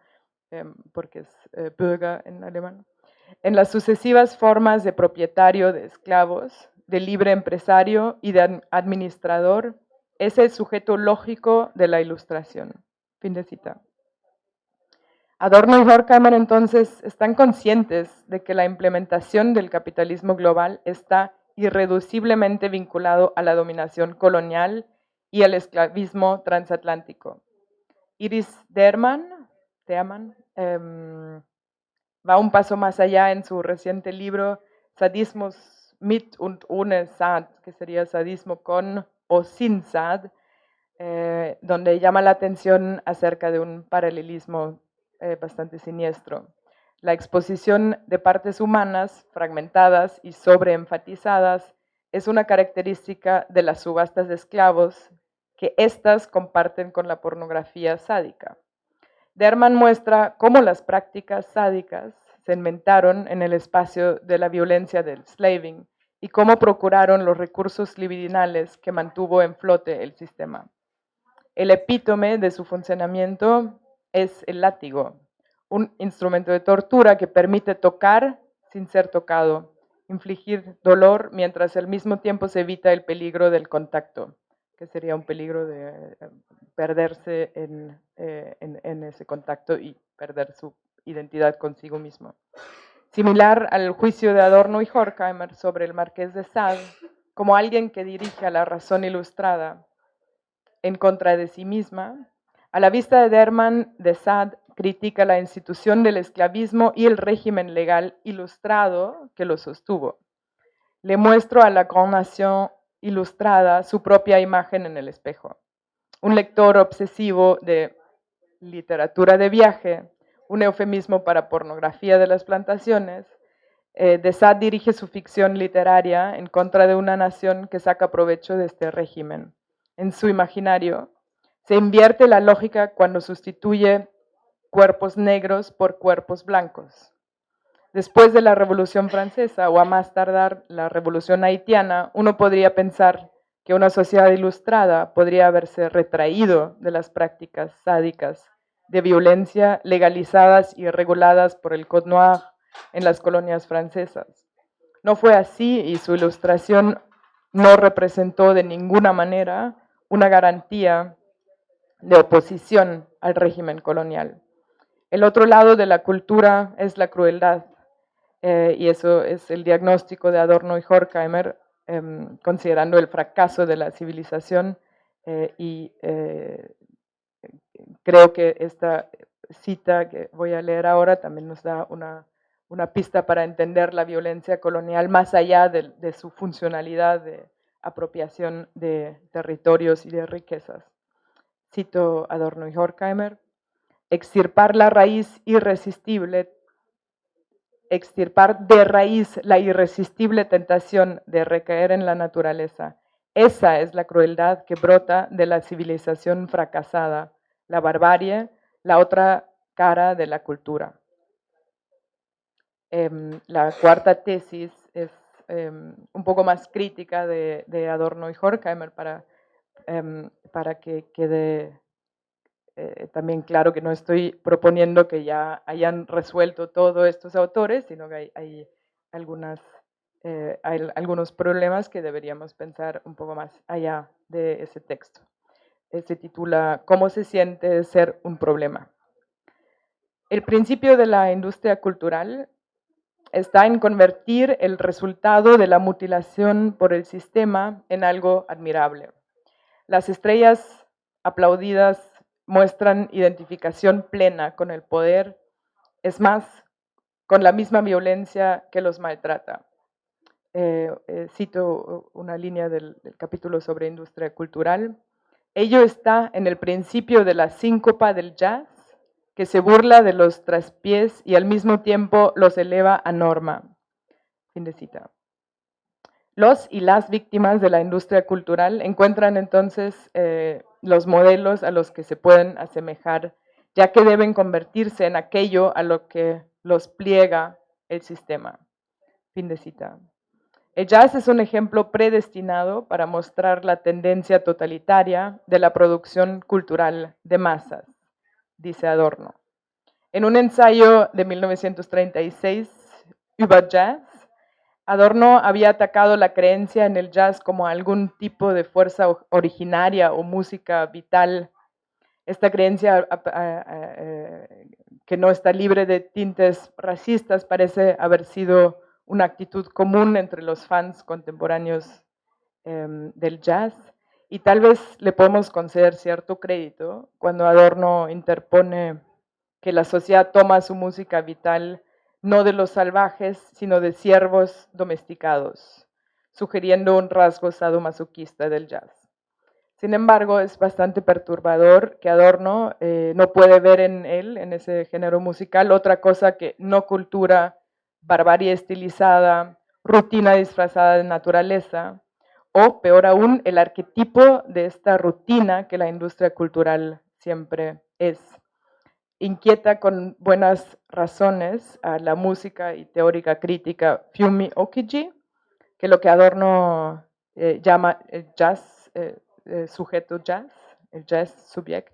[SPEAKER 3] porque es Bürger en alemán, en las sucesivas formas de propietario de esclavos, de libre empresario y de administrador, es el sujeto lógico de la ilustración. Fin de cita. Adorno y Horkheimer entonces están conscientes de que la implementación del capitalismo global está irreduciblemente vinculado a la dominación colonial y al esclavismo transatlántico. Iris Teerman va un paso más allá en su reciente libro Sadismus mit und ohne Sad, que sería sadismo con o sin Sad, donde llama la atención acerca de un paralelismo bastante siniestro. La exposición de partes humanas fragmentadas y sobreenfatizadas es una característica de las subastas de esclavos que éstas comparten con la pornografía sádica. Teerman muestra cómo las prácticas sádicas se inventaron en el espacio de la violencia del slaving y cómo procuraron los recursos libidinales que mantuvo en flote el sistema. El epítome de su funcionamiento es el látigo, un instrumento de tortura que permite tocar sin ser tocado, infligir dolor mientras al mismo tiempo se evita el peligro del contacto, que sería un peligro de perderse en ese contacto y perder su identidad consigo mismo. Similar al juicio de Adorno y Horkheimer sobre el Marqués de Sade, como alguien que dirige a la razón ilustrada en contra de sí misma, a la vista de Teerman, de Sade critica la institución del esclavismo y el régimen legal ilustrado que lo sostuvo. Le muestro a la Grande Nation ilustrada su propia imagen en el espejo. un lector obsesivo de literatura de viaje, un eufemismo para pornografía de las plantaciones, de Sade dirige su ficción literaria en contra de una nación que saca provecho de este régimen. En su imaginario, se invierte la lógica cuando sustituye cuerpos negros por cuerpos blancos. Después de la Revolución Francesa o a más tardar la Revolución Haitiana, uno podría pensar que una sociedad ilustrada podría haberse retraído de las prácticas sádicas de violencia legalizadas y reguladas por el Code Noir en las colonias francesas. No fue así y su ilustración no representó de ninguna manera una garantía de oposición al régimen colonial. El otro lado de la cultura es la crueldad, y eso es el diagnóstico de Adorno y Horkheimer, considerando el fracaso de la civilización, y creo que esta cita que voy a leer ahora también nos da una pista para entender la violencia colonial más allá de su funcionalidad de apropiación de territorios y de riquezas. Cito Adorno y Horkheimer: extirpar la raíz irresistible, extirpar de raíz la irresistible tentación de recaer en la naturaleza. Esa es la crueldad que brota de la civilización fracasada, la barbarie, la otra cara de la cultura. La cuarta tesis es un poco más crítica de Adorno y Horkheimer para que quede también claro que no estoy proponiendo que ya hayan resuelto todos estos autores, sino que hay algunos problemas que deberíamos pensar un poco más allá de ese texto. Se titula ¿Cómo se siente ser un problema? El principio de la industria cultural está en convertir el resultado de la mutilación por el sistema en algo admirable. Las estrellas aplaudidas muestran identificación plena con el poder, es más, con la misma violencia que los maltrata. Cito una línea del capítulo sobre industria cultural. Ello está en el principio de la síncopa del jazz, que se burla de los traspiés y al mismo tiempo los eleva a norma. Fin de cita. Los y las víctimas de la industria cultural encuentran entonces los modelos a los que se pueden asemejar, ya que deben convertirse en aquello a lo que los pliega el sistema. Fin de cita. El jazz es un ejemplo predestinado para mostrar la tendencia totalitaria de la producción cultural de masas, dice Adorno. En un ensayo de 1936, Über Jazz, Adorno había atacado la creencia en el jazz como algún tipo de fuerza originaria o música vital. Esta creencia que no está libre de tintes racistas parece haber sido una actitud común entre los fans contemporáneos del jazz, y tal vez le podemos conceder cierto crédito cuando Adorno interpone que la sociedad toma su música vital no de los salvajes, sino de ciervos domesticados, sugiriendo un rasgo sadomasoquista del jazz. Sin embargo, es bastante perturbador que Adorno no puede ver en él, en ese género musical, otra cosa que no cultura, barbarie estilizada, rutina disfrazada de naturaleza, o peor aún, el arquetipo de esta rutina que la industria cultural siempre es. Inquieta con buenas razones a la música y teórica crítica Fumi Okiji, que lo que Adorno llama el jazz, sujeto jazz, el jazz subject,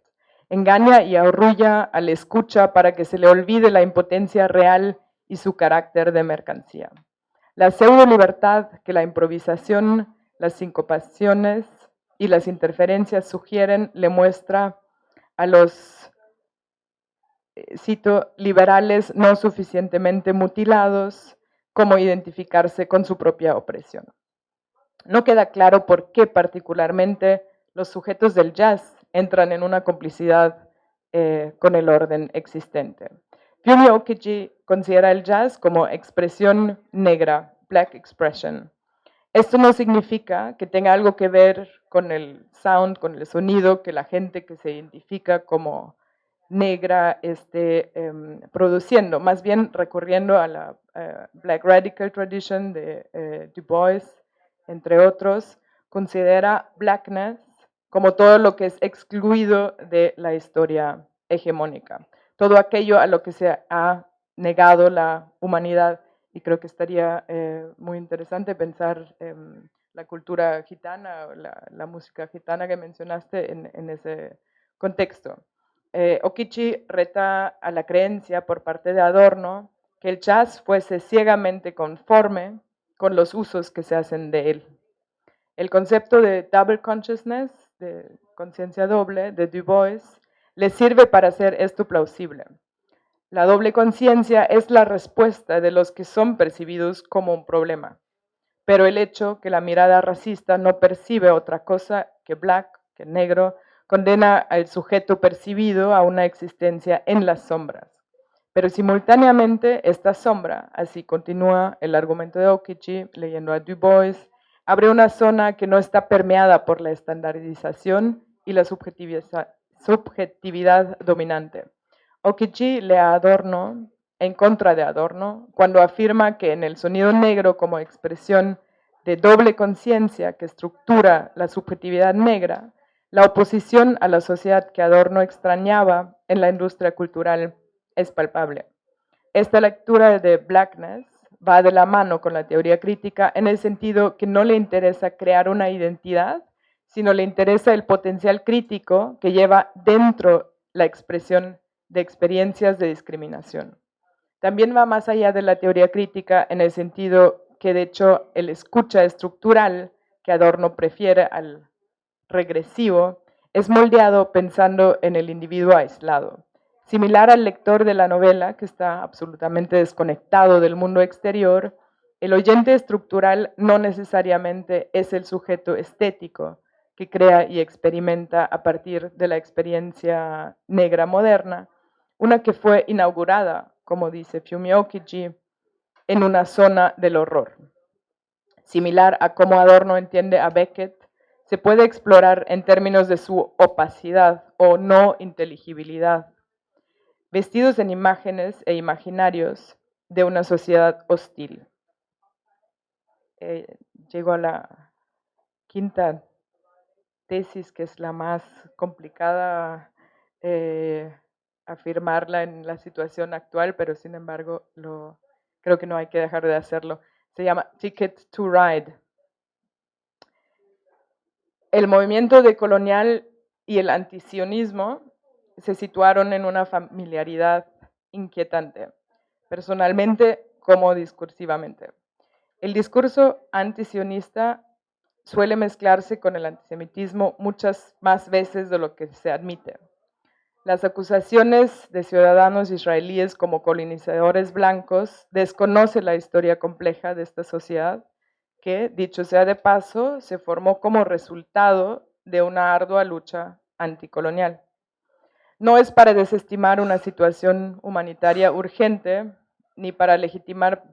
[SPEAKER 3] engaña y arrulla al escucha para que se le olvide la impotencia real y su carácter de mercancía. La pseudo libertad que la improvisación, las sincopaciones y las interferencias sugieren le muestra a los, cito, liberales no suficientemente mutilados, cómo identificarse con su propia opresión. No queda claro por qué particularmente los sujetos del jazz entran en una complicidad con el orden existente. Fumi Okiji considera el jazz como expresión negra, black expression, Esto no significa que tenga algo que ver con el sound, con el sonido que la gente que se identifica como negra esté produciendo, más bien recurriendo a la Black Radical Tradition de Du Bois, entre otros, considera blackness como todo lo que es excluido de la historia hegemónica, todo aquello a lo que se ha negado la humanidad. Y creo que estaría muy interesante pensar la cultura gitana, la música gitana que mencionaste en ese contexto. Okichi reta a la creencia por parte de Adorno que el jazz fuese ciegamente conforme con los usos que se hacen de él. El concepto de double consciousness, de conciencia doble, de Du Bois, le sirve para hacer esto plausible. La doble conciencia es la respuesta de los que son percibidos como un problema, pero el hecho que la mirada racista no percibe otra cosa que black, que negro, condena al sujeto percibido a una existencia en las sombras. Pero simultáneamente esta sombra, así continúa el argumento de Okichi, leyendo a Du Bois, abre una zona que no está permeada por la estandarización y la subjetividad dominante. Okichi lee a Adorno, en contra de Adorno, cuando afirma que en el sonido negro como expresión de doble conciencia que estructura la subjetividad negra, la oposición a la sociedad que Adorno extrañaba en la industria cultural es palpable. Esta lectura de blackness va de la mano con la teoría crítica en el sentido que no le interesa crear una identidad, sino le interesa el potencial crítico que lleva dentro la expresión de experiencias de discriminación. También va más allá de la teoría crítica en el sentido que, de hecho, el escucha estructural que Adorno prefiere al regresivo es moldeado pensando en el individuo aislado. Similar al lector de la novela, que está absolutamente desconectado del mundo exterior, el oyente estructural no necesariamente es el sujeto estético que crea y experimenta a partir de la experiencia negra moderna, una que fue inaugurada, como dice Fumio Okichi, en una zona del horror. Similar a cómo Adorno entiende a Beckett, se puede explorar en términos de su opacidad o no inteligibilidad, vestidos en imágenes e imaginarios de una sociedad hostil. Llego a la quinta tesis, que es la más complicada afirmarla en la situación actual, pero sin embargo creo que no hay que dejar de hacerlo. Se llama Ticket to Ride. El movimiento decolonial y el antisionismo se situaron en una familiaridad inquietante, personalmente como discursivamente. El discurso antisionista suele mezclarse con el antisemitismo muchas más veces de lo que se admite. Las acusaciones de ciudadanos israelíes como colonizadores blancos desconocen la historia compleja de esta sociedad que, dicho sea de paso, se formó como resultado de una ardua lucha anticolonial. No es para desestimar una situación humanitaria urgente, ni para legitimar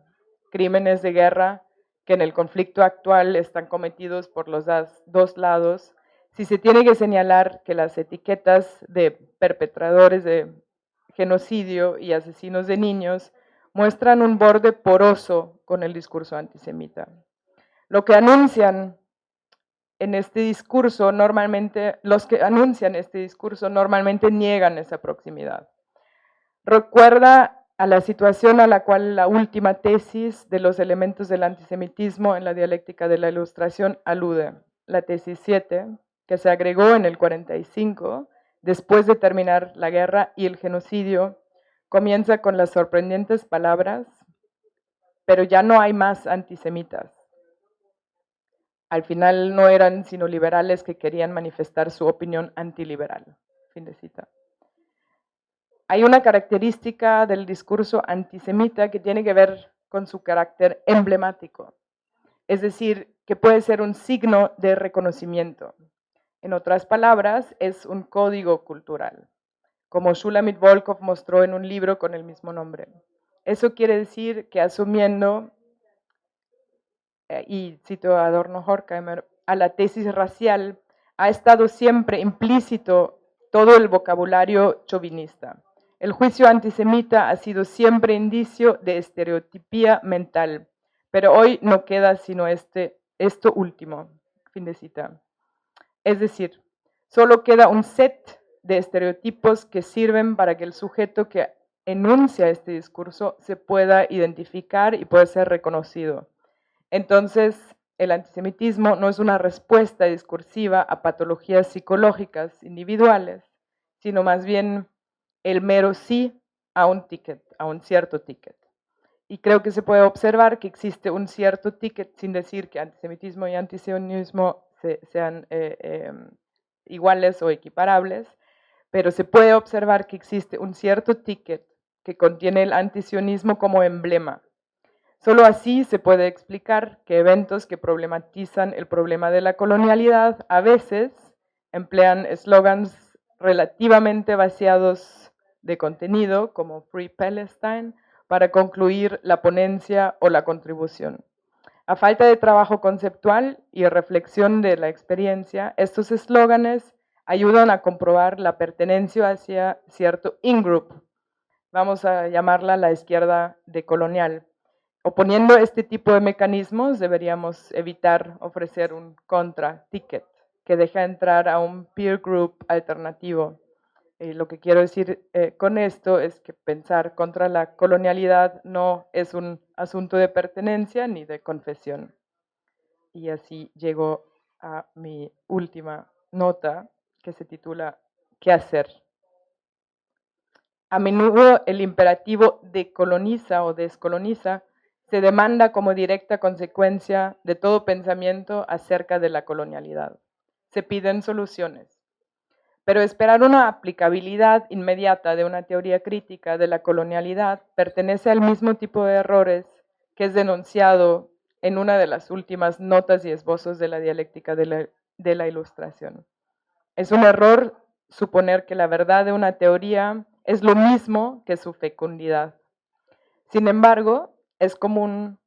[SPEAKER 3] crímenes de guerra que en el conflicto actual están cometidos por los dos lados, si se tiene que señalar que las etiquetas de perpetradores de genocidio y asesinos de niños muestran un borde poroso con el discurso antisemita. Lo que anuncian en este discurso normalmente, los que anuncian este discurso normalmente niegan esa proximidad. Recuerda a la situación a la cual la última tesis de los elementos del antisemitismo en la dialéctica de la Ilustración alude, la tesis 7, que se agregó en el 45, después de terminar la guerra y el genocidio, comienza con las sorprendentes palabras, pero ya no hay más antisemitas. Al final no eran sino liberales que querían manifestar su opinión antiliberal. Fin de cita. Hay una característica del discurso antisemita que tiene que ver con su carácter emblemático, es decir, que puede ser un signo de reconocimiento. En otras palabras, es un código cultural, como Shulamit Volkov mostró en un libro con el mismo nombre. Eso quiere decir que asumiendo y cito a Adorno Horkheimer, a la tesis racial ha estado siempre implícito todo el vocabulario chauvinista. El juicio antisemita ha sido siempre indicio de estereotipía mental, pero hoy no queda sino esto último. Fin de cita. Es decir, solo queda un set de estereotipos que sirven para que el sujeto que enuncia este discurso se pueda identificar y pueda ser reconocido. Entonces, el antisemitismo no es una respuesta discursiva a patologías psicológicas individuales, sino más bien el mero sí a un ticket, a un cierto ticket. Y creo que se puede observar que existe un cierto ticket, sin decir que antisemitismo y antisionismo sean iguales o equiparables, pero se puede observar que existe un cierto ticket que contiene el antisionismo como emblema. Solo así se puede explicar que eventos que problematizan el problema de la colonialidad a veces emplean eslogans relativamente vaciados de contenido, como Free Palestine, para concluir la ponencia o la contribución. A falta de trabajo conceptual y reflexión de la experiencia, estos eslóganes ayudan a comprobar la pertenencia hacia cierto in-group, vamos a llamarla la izquierda decolonial. Oponiendo este tipo de mecanismos, deberíamos evitar ofrecer un contra-ticket que deja entrar a un peer group alternativo. Lo que quiero decir con esto es que pensar contra la colonialidad no es un asunto de pertenencia ni de confesión. Y así llego a mi última nota, que se titula ¿Qué hacer? A menudo el imperativo decoloniza o descoloniza se demanda como directa consecuencia de todo pensamiento acerca de la colonialidad. Se piden soluciones. Pero esperar una aplicabilidad inmediata de una teoría crítica de la colonialidad pertenece al mismo tipo de errores que es denunciado en una de las últimas notas y esbozos de la dialéctica de la Ilustración. Es un error suponer que la verdad de una teoría es lo mismo que su fecundidad. Sin embargo, es común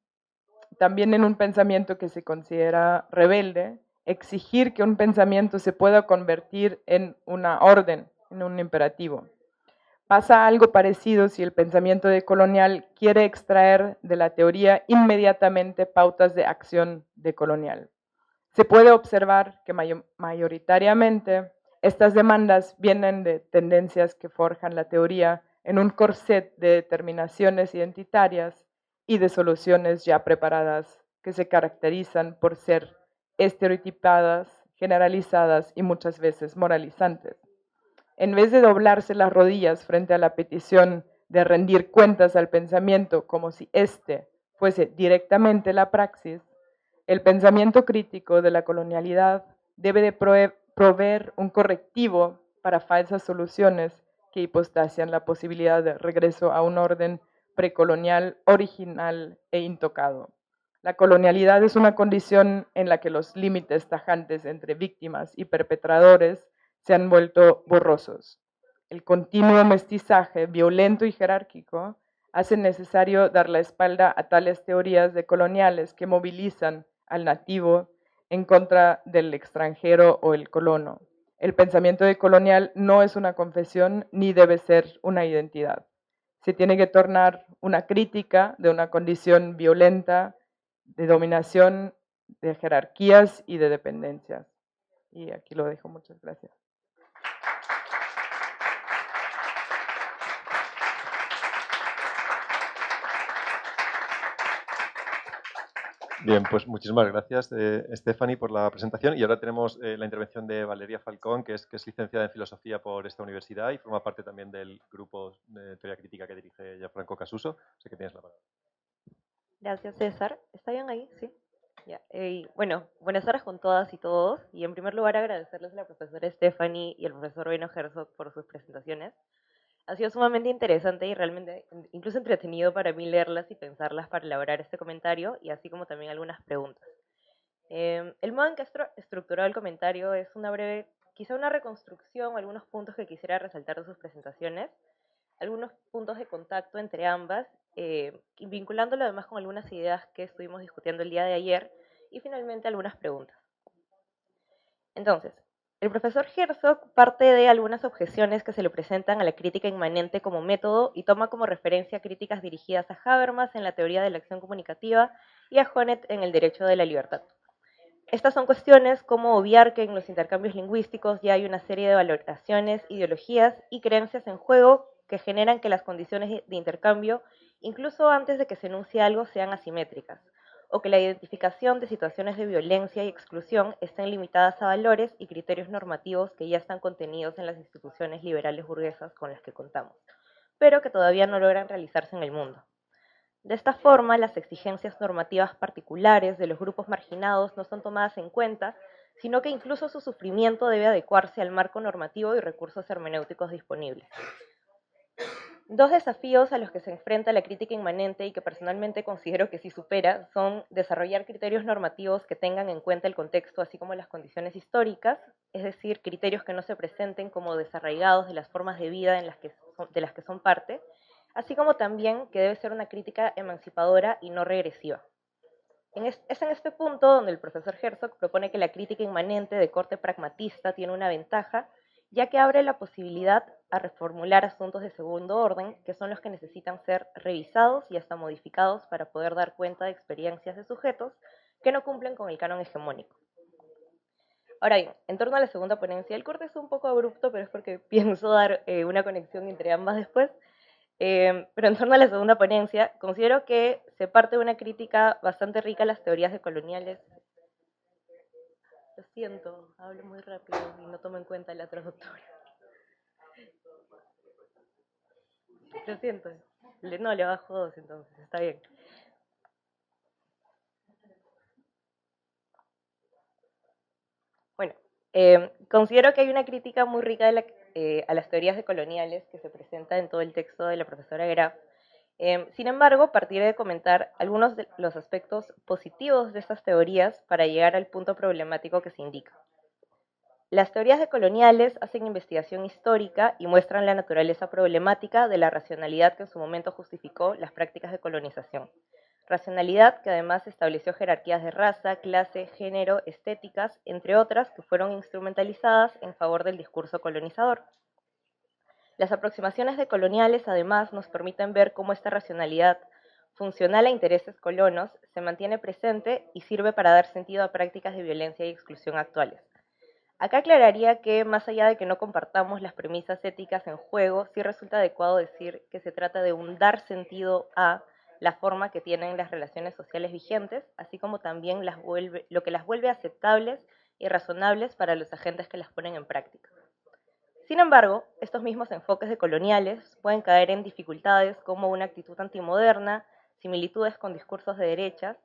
[SPEAKER 3] también en un pensamiento que se considera rebelde, exigir que un pensamiento se pueda convertir en una orden, en un imperativo. Pasa algo parecido si el pensamiento decolonial quiere extraer de la teoría inmediatamente pautas de acción decolonial. Se puede observar que mayoritariamente estas demandas vienen de tendencias que forjan la teoría en un corset de determinaciones identitarias y de soluciones ya preparadas que se caracterizan por ser estereotipadas, generalizadas y muchas veces moralizantes. En vez de doblarse las rodillas frente a la petición de rendir cuentas al pensamiento como si éste fuese directamente la praxis, el pensamiento crítico de la colonialidad debe de proveer un correctivo para falsas soluciones que hipostasian la posibilidad de regreso a un orden precolonial, original e intocado. La colonialidad es una condición en la que los límites tajantes entre víctimas y perpetradores se han vuelto borrosos. El continuo mestizaje violento y jerárquico hace necesario dar la espalda a tales teorías decoloniales que movilizan al nativo en contra del extranjero o el colono. El pensamiento decolonial no es una confesión ni debe ser una identidad. Se tiene que tornar una crítica de una condición violenta, de dominación, de jerarquías y de dependencias. Y aquí lo dejo. Muchas gracias.
[SPEAKER 2] Bien, pues muchísimas gracias, Stephanie, por la presentación. Y ahora tenemos la intervención de Valeria Falcón, que es licenciada en Filosofía por esta universidad y forma parte también del grupo de teoría crítica que dirige Gianfranco Casuso. Sé que tienes la palabra.
[SPEAKER 4] Gracias, César. ¿Está bien ahí? Sí. Ya. Bueno, buenas tardes con todas y todos. Y en primer lugar, agradecerles a la profesora Stephanie y al profesor Beno Herzog por sus presentaciones. Ha sido sumamente interesante y realmente incluso entretenido para mí leerlas y pensarlas para elaborar este comentario y así como también algunas preguntas. El modo en que ha estructurado el comentario es una breve, quizá una reconstrucción o algunos puntos que quisiera resaltar de sus presentaciones, algunos puntos de contacto entre ambas y vinculándolo además con algunas ideas que estuvimos discutiendo el día de ayer, y finalmente algunas preguntas. Entonces, el profesor Herzog parte de algunas objeciones que se le presentan a la crítica inmanente como método y toma como referencia críticas dirigidas a Habermas en la teoría de la acción comunicativa y a Honneth en el derecho de la libertad. Estas son cuestiones como obviar que en los intercambios lingüísticos ya hay una serie de valoraciones, ideologías y creencias en juego que generan que las condiciones de intercambio, incluso antes de que se enuncie algo, sean asimétricas, o que la identificación de situaciones de violencia y exclusión estén limitadas a valores y criterios normativos que ya están contenidos en las instituciones liberales burguesas con las que contamos, pero que todavía no logran realizarse en el mundo. De esta forma, las exigencias normativas particulares de los grupos marginados no son tomadas en cuenta, sino que incluso su sufrimiento debe adecuarse al marco normativo y recursos hermenéuticos disponibles. Dos desafíos a los que se enfrenta la crítica inmanente y que personalmente considero que sí supera son desarrollar criterios normativos que tengan en cuenta el contexto así como las condiciones históricas, es decir, criterios que no se presenten como desarraigados de las formas de vida de las que son parte, así como también que debe ser una crítica emancipadora y no regresiva. Es en este punto donde el profesor Herzog propone que la crítica inmanente de corte pragmatista tiene una ventaja, ya que abre la posibilidad a reformular asuntos de segundo orden, que son los que necesitan ser revisados y hasta modificados para poder dar cuenta de experiencias de sujetos que no cumplen con el canon hegemónico. Ahora bien, en torno a la segunda ponencia, el corte es un poco abrupto, pero es porque pienso dar una conexión entre ambas después. Pero en torno a la segunda ponencia, considero que se parte de una crítica bastante rica a las teorías decoloniales. Lo siento, hablo muy rápido y no tomo en cuenta la traductora. Lo siento. No, le bajo 2 entonces, está bien. Bueno, considero que hay una crítica muy rica a las teorías decoloniales que se presenta en todo el texto de la profesora Graf. Sin embargo, partiré de comentar algunos de los aspectos positivos de estas teorías para llegar al punto problemático que se indica. Las teorías decoloniales hacen investigación histórica y muestran la naturaleza problemática de la racionalidad que en su momento justificó las prácticas de colonización. Racionalidad que además estableció jerarquías de raza, clase, género, estéticas, entre otras, que fueron instrumentalizadas en favor del discurso colonizador. Las aproximaciones decoloniales además nos permiten ver cómo esta racionalidad, funcional a intereses colonos, se mantiene presente y sirve para dar sentido a prácticas de violencia y exclusión actuales. Acá aclararía que, más allá de que no compartamos las premisas éticas en juego, sí resulta adecuado decir que se trata de un dar sentido a la forma que tienen las relaciones sociales vigentes, así como también lo que las vuelve aceptables y razonables para los agentes que las ponen en práctica. Sin embargo, estos mismos enfoques decoloniales pueden caer en dificultades como una actitud antimoderna, similitudes con discursos de derechas,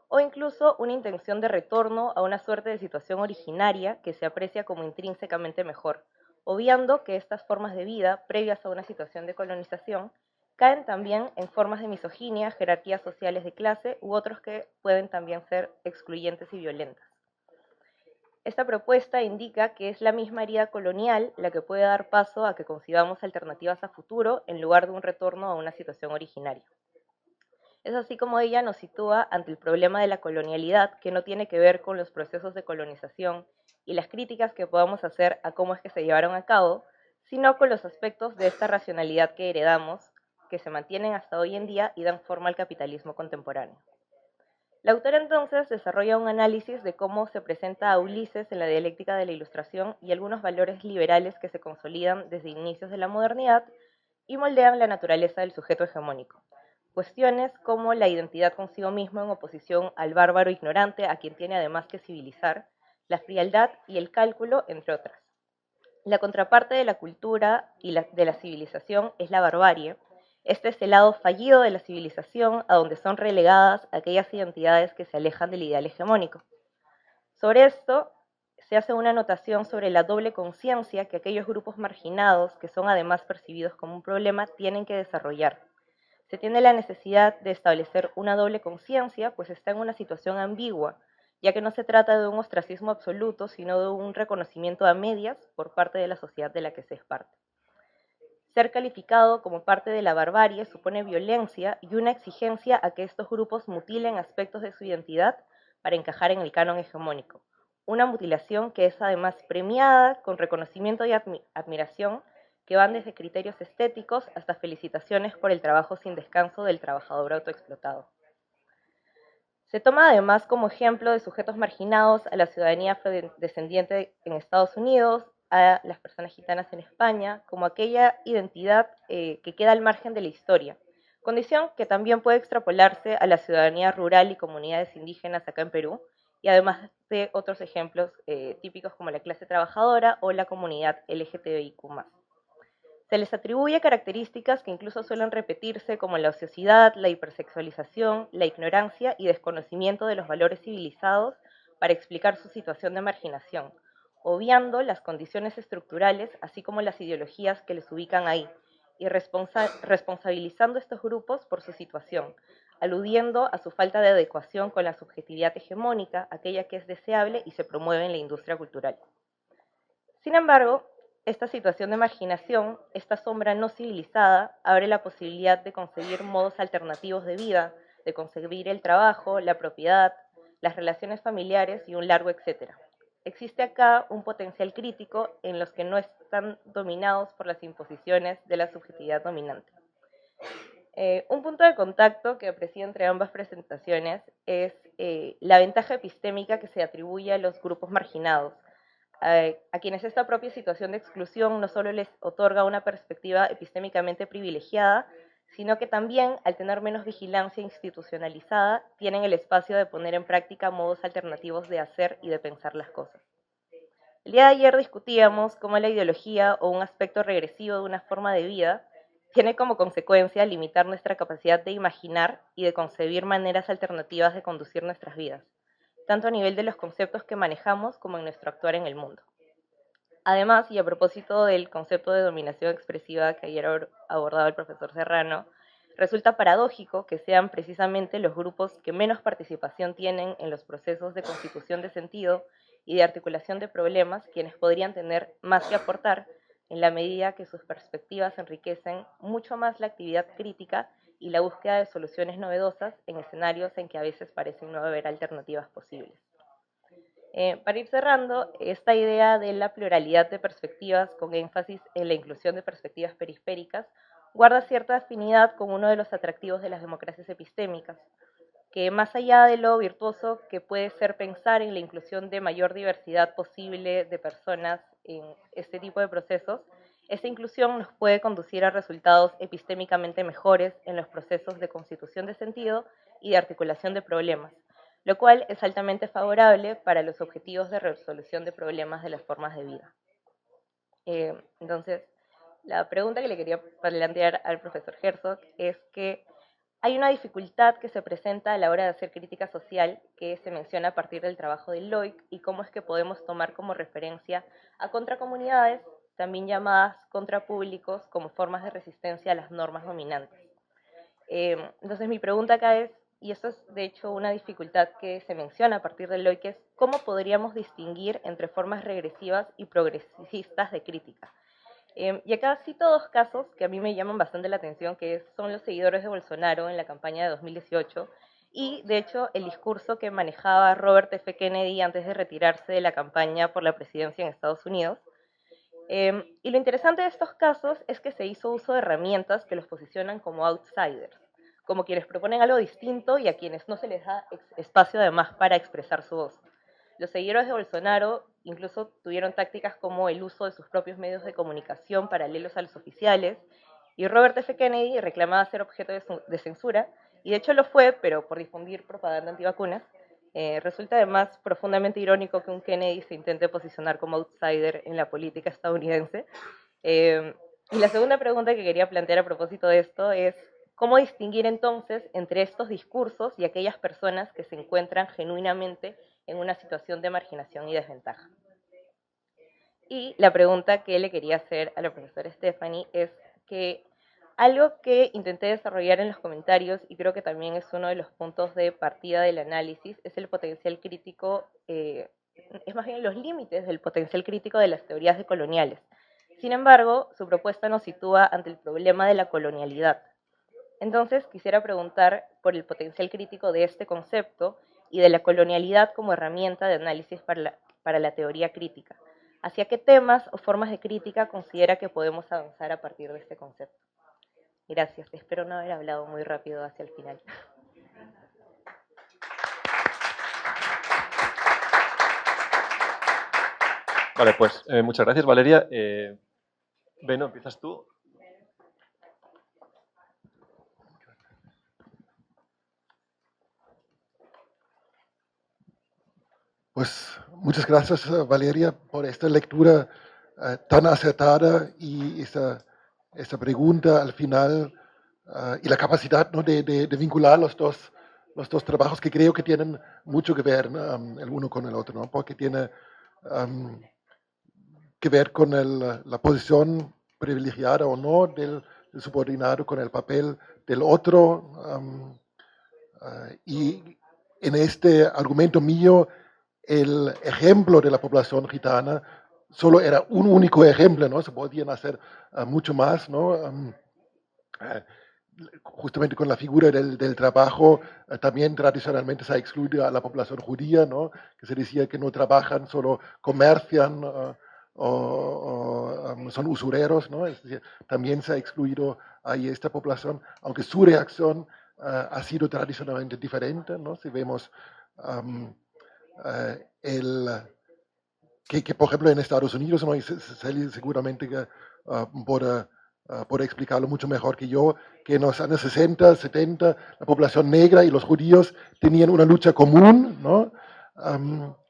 [SPEAKER 4] o incluso una intención de retorno a una suerte de situación originaria que se aprecia como intrínsecamente mejor, obviando que estas formas de vida, previas a una situación de colonización, caen también en formas de misoginia, jerarquías sociales de clase u otros que pueden también ser excluyentes y violentas. Esta propuesta indica que es la misma herida colonial la que puede dar paso a que concibamos alternativas a futuro en lugar de un retorno a una situación originaria. Es así como ella nos sitúa ante el problema de la colonialidad, que no tiene que ver con los procesos de colonización y las críticas que podamos hacer a cómo es que se llevaron a cabo, sino con los aspectos de esta racionalidad que heredamos, que se mantienen hasta hoy en día y dan forma al capitalismo contemporáneo. La autora entonces desarrolla un análisis de cómo se presenta a Ulises en la dialéctica de la Ilustración y algunos valores liberales que se consolidan desde inicios de la modernidad y moldean la naturaleza del sujeto hegemónico. Cuestiones como la identidad consigo mismo en oposición al bárbaro ignorante, a quien tiene además que civilizar, la frialdad y el cálculo, entre otras. La contraparte de la cultura y de la civilización es la barbarie. Este es el lado fallido de la civilización, a donde son relegadas aquellas identidades que se alejan del ideal hegemónico. Sobre esto, se hace una anotación sobre la doble conciencia que aquellos grupos marginados, que son además percibidos como un problema, tienen que desarrollar. Se tiene la necesidad de establecer una doble conciencia, pues está en una situación ambigua, ya que no se trata de un ostracismo absoluto, sino de un reconocimiento a medias por parte de la sociedad de la que se es parte. Ser calificado como parte de la barbarie supone violencia y una exigencia a que estos grupos mutilen aspectos de su identidad para encajar en el canon hegemónico. Una mutilación que es además premiada con reconocimiento y admiración que van desde criterios estéticos hasta felicitaciones por el trabajo sin descanso del trabajador autoexplotado. Se toma además como ejemplo de sujetos marginados a la ciudadanía afrodescendiente en Estados Unidos, a las personas gitanas en España, como aquella identidad que queda al margen de la historia, condición que también puede extrapolarse a la ciudadanía rural y comunidades indígenas acá en Perú, y además de otros ejemplos típicos como la clase trabajadora o la comunidad LGTBIQ+. Se les atribuye características que incluso suelen repetirse como la ociosidad, la hipersexualización, la ignorancia y desconocimiento de los valores civilizados para explicar su situación de marginación, obviando las condiciones estructurales así como las ideologías que les ubican ahí, y responsabilizando a estos grupos por su situación, aludiendo a su falta de adecuación con la subjetividad hegemónica, aquella que es deseable y se promueve en la industria cultural. Sin embargo, esta situación de marginación, esta sombra no civilizada, abre la posibilidad de concebir modos alternativos de vida, de concebir el trabajo, la propiedad, las relaciones familiares y un largo etcétera. Existe acá un potencial crítico en los que no están dominados por las imposiciones de la subjetividad dominante. Un punto de contacto que aprecio entre ambas presentaciones es la ventaja epistémica que se atribuye a los grupos marginados, a quienes esta propia situación de exclusión no solo les otorga una perspectiva epistémicamente privilegiada, sino que también, al tener menos vigilancia institucionalizada, tienen el espacio de poner en práctica modos alternativos de hacer y de pensar las cosas. El día de ayer discutíamos cómo la ideología o un aspecto regresivo de una forma de vida tiene como consecuencia limitar nuestra capacidad de imaginar y de concebir maneras alternativas de conducir nuestras vidas, tanto a nivel de los conceptos que manejamos como en nuestro actuar en el mundo. Además, y a propósito del concepto de dominación expresiva que ayer abordaba el profesor Serrano, resulta paradójico que sean precisamente los grupos que menos participación tienen en los procesos de constitución de sentido y de articulación de problemas quienes podrían tener más que aportar en la medida que sus perspectivas enriquecen mucho más la actividad crítica y la búsqueda de soluciones novedosas en escenarios en que a veces parecen no haber alternativas posibles. Para ir cerrando, esta idea de la pluralidad de perspectivas con énfasis en la inclusión de perspectivas periféricas guarda cierta afinidad con uno de los atractivos de las democracias epistémicas, que más allá de lo virtuoso que puede ser pensar en la inclusión de mayor diversidad posible de personas en este tipo de procesos, esta inclusión nos puede conducir a resultados epistémicamente mejores en los procesos de constitución de sentido y de articulación de problemas, lo cual es altamente favorable para los objetivos de resolución de problemas de las formas de vida. Entonces, la pregunta que le quería plantear al profesor Herzog es que hay una dificultad que se presenta a la hora de hacer crítica social que se menciona a partir del trabajo de Loic y cómo es que podemos tomar como referencia a contracomunidades, también llamadas contrapúblicos, como formas de resistencia a las normas dominantes. Entonces mi pregunta acá es, y esto es de hecho una dificultad que se menciona a partir de Loic, es cómo podríamos distinguir entre formas regresivas y progresistas de crítica. Y acá cito dos casos que a mí me llaman bastante la atención, que son los seguidores de Bolsonaro en la campaña de 2018 y, de hecho, el discurso que manejaba Robert F. Kennedy antes de retirarse de la campaña por la presidencia en Estados Unidos. Y lo interesante de estos casos es que se hizo uso de herramientas que los posicionan como outsiders, como quienes proponen algo distinto y a quienes no se les da espacio además para expresar su voz. Los seguidores de Bolsonaro incluso tuvieron tácticas como el uso de sus propios medios de comunicación paralelos a los oficiales, y Robert F. Kennedy reclamaba ser objeto de censura, y de hecho lo fue, pero por difundir propaganda antivacunas. Resulta además profundamente irónico que un Kennedy se intente posicionar como outsider en la política estadounidense. Y la segunda pregunta que quería plantear a propósito de esto es, ¿cómo distinguir entonces entre estos discursos y aquellas personas que se encuentran genuinamente en una situación de marginación y desventaja? Y la pregunta que le quería hacer a la profesora Stephanie es que algo que intenté desarrollar en los comentarios, y creo que también es uno de los puntos de partida del análisis, es el potencial crítico, es más bien los límites del potencial crítico de las teorías decoloniales. Sin embargo, su propuesta nos sitúa ante el problema de la colonialidad. Entonces, quisiera preguntar por el potencial crítico de este concepto y de la colonialidad como herramienta de análisis para la teoría crítica. ¿Hacia qué temas o formas de crítica considera que podemos avanzar a partir de este concepto? Gracias, espero no haber hablado muy rápido hacia el final.
[SPEAKER 2] Vale, pues muchas gracias, Valeria. Beno, ¿empiezas tú?
[SPEAKER 1] Pues muchas gracias, Valeria, por esta lectura tan acertada y esta pregunta al final y la capacidad, ¿no?, de vincular los dos trabajos que creo que tienen mucho que ver, ¿no?, el uno con el otro, ¿no?, porque tiene que ver con la posición privilegiada o no del subordinado, con el papel del otro. Y en este argumento mío, el ejemplo de la población gitana solo era un único ejemplo, ¿no? Se podían hacer mucho más, ¿no? Justamente con la figura del trabajo, también tradicionalmente se ha excluido a la población judía, ¿no?, que se decía que no trabajan, solo comercian o son usureros, ¿no? Es decir, también se ha excluido ahí esta población, aunque su reacción ha sido tradicionalmente diferente, ¿no? Si vemos que, por ejemplo, en Estados Unidos, ¿no?, y seguramente que podrá explicarlo mucho mejor que yo, que en los años 60, 70, la población negra y los judíos tenían una lucha común, ¿no?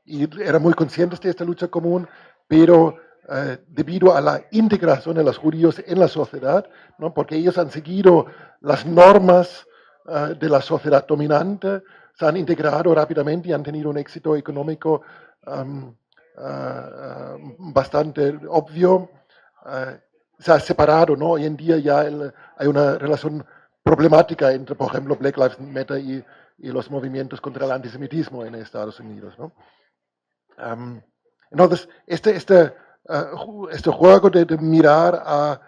[SPEAKER 1] Y eran muy conscientes de esta lucha común, pero debido a la integración de los judíos en la sociedad, ¿no?, porque ellos han seguido las normas de la sociedad dominante, se han integrado rápidamente y han tenido un éxito económico bastante obvio. Se ha separado, ¿no? Hoy en día ya hay una relación problemática entre, por ejemplo, Black Lives Matter y los movimientos contra el antisemitismo en Estados Unidos, ¿no? Entonces, este juego de mirar a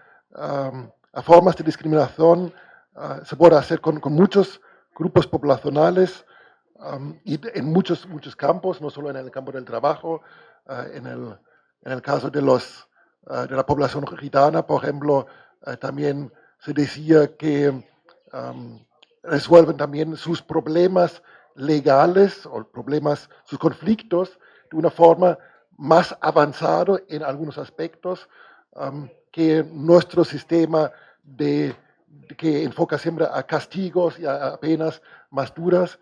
[SPEAKER 1] formas de discriminación se puede hacer con muchos grupos poblacionales y en muchos campos, no solo en el campo del trabajo, en el caso de la población gitana, por ejemplo, también se decía que resuelven también sus problemas legales o sus conflictos de una forma más avanzada en algunos aspectos que nuestro sistema que enfoca siempre a castigos y a penas más duras,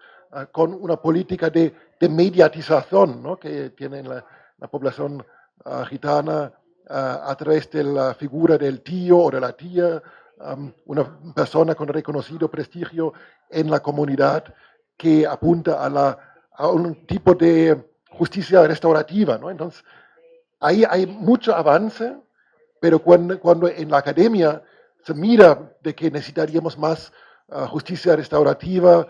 [SPEAKER 1] con una política de mediatización, ¿no?, que tiene la población gitana a través de la figura del tío o de la tía, una persona con reconocido prestigio en la comunidad que apunta a un tipo de justicia restaurativa, ¿no? Entonces, ahí hay mucho avance, pero cuando en la academia se mira de que necesitaríamos más justicia restaurativa,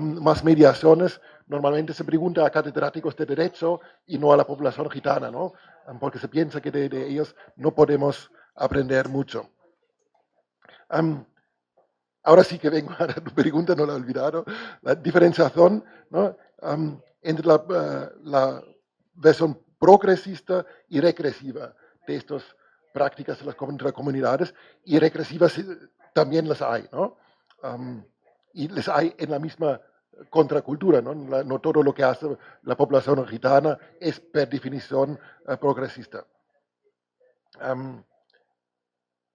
[SPEAKER 1] más mediaciones, normalmente se pregunta a catedráticos de derecho y no a la población gitana, ¿no?, porque se piensa que de ellos no podemos aprender mucho. Ahora sí que vengo a tu pregunta, no la he olvidado, la diferenciación, ¿no?, entre la versión progresista y regresiva de estas prácticas de las comunidades, y regresivas también las hay, ¿no? Y les hay en la misma contracultura, ¿no? No todo lo que hace la población gitana es per definición progresista.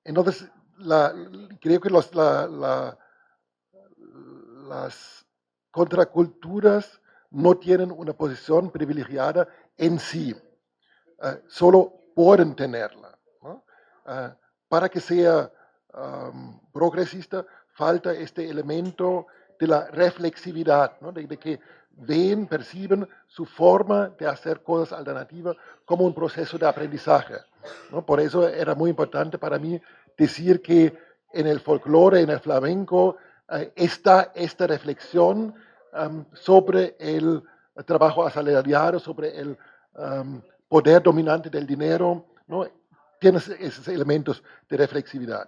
[SPEAKER 1] Entonces, creo que las contraculturas no tienen una posición privilegiada en sí, solo pueden tenerla, ¿no? Para que sea progresista, falta este elemento de la reflexividad, ¿no?, de que perciben su forma de hacer cosas alternativas como un proceso de aprendizaje, ¿no? Por eso era muy importante para mí decir que en el folclore, en el flamenco, está esta reflexión sobre el trabajo asalariado, sobre el poder dominante del dinero, ¿no?, tienes esos elementos de reflexividad.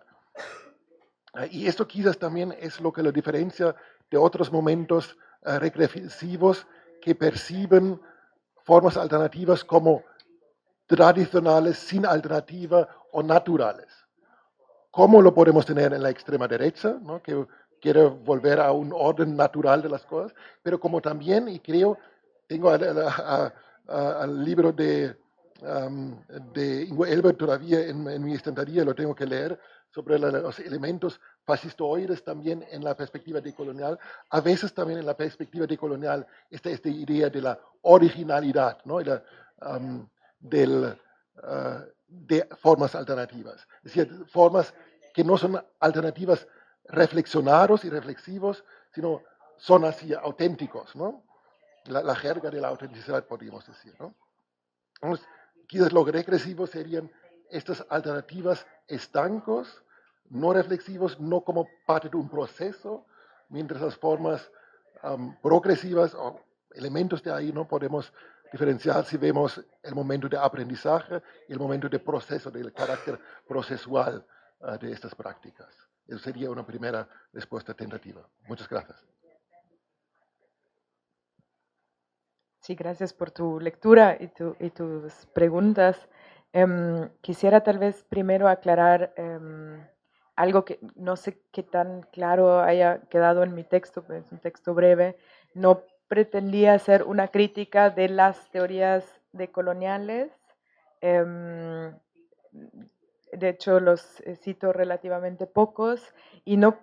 [SPEAKER 1] Y esto quizás también es lo que lo diferencia de otros momentos regresivos que perciben formas alternativas como tradicionales, sin alternativa o naturales. ¿Cómo lo podemos tener en la extrema derecha, ¿no? Que quiere volver a un orden natural de las cosas, pero como también, y creo, tengo al libro de Ingo Elbert todavía en mi estantería, lo tengo que leer, sobre los elementos fascistoides también en la perspectiva decolonial. A veces también en la perspectiva decolonial está esta idea de la originalidad, ¿no? De formas alternativas. Es decir, formas que no son alternativas reflexionados y reflexivos, sino son así auténticos, ¿no? La jerga de la autenticidad, podríamos decir, ¿no? Entonces, quizás lo regresivo serían estas alternativas estancos, no reflexivos, no como parte de un proceso, mientras las formas progresivas o elementos de ahí no podemos diferenciar si vemos el momento de aprendizaje y el momento de proceso, del carácter procesual de estas prácticas. Eso sería una primera respuesta tentativa. Muchas gracias.
[SPEAKER 3] Sí, gracias por tu lectura y tus preguntas. Quisiera tal vez primero aclarar algo que no sé qué tan claro haya quedado en mi texto, es un texto breve. No pretendía hacer una crítica de las teorías decoloniales. De hecho, los cito relativamente pocos y no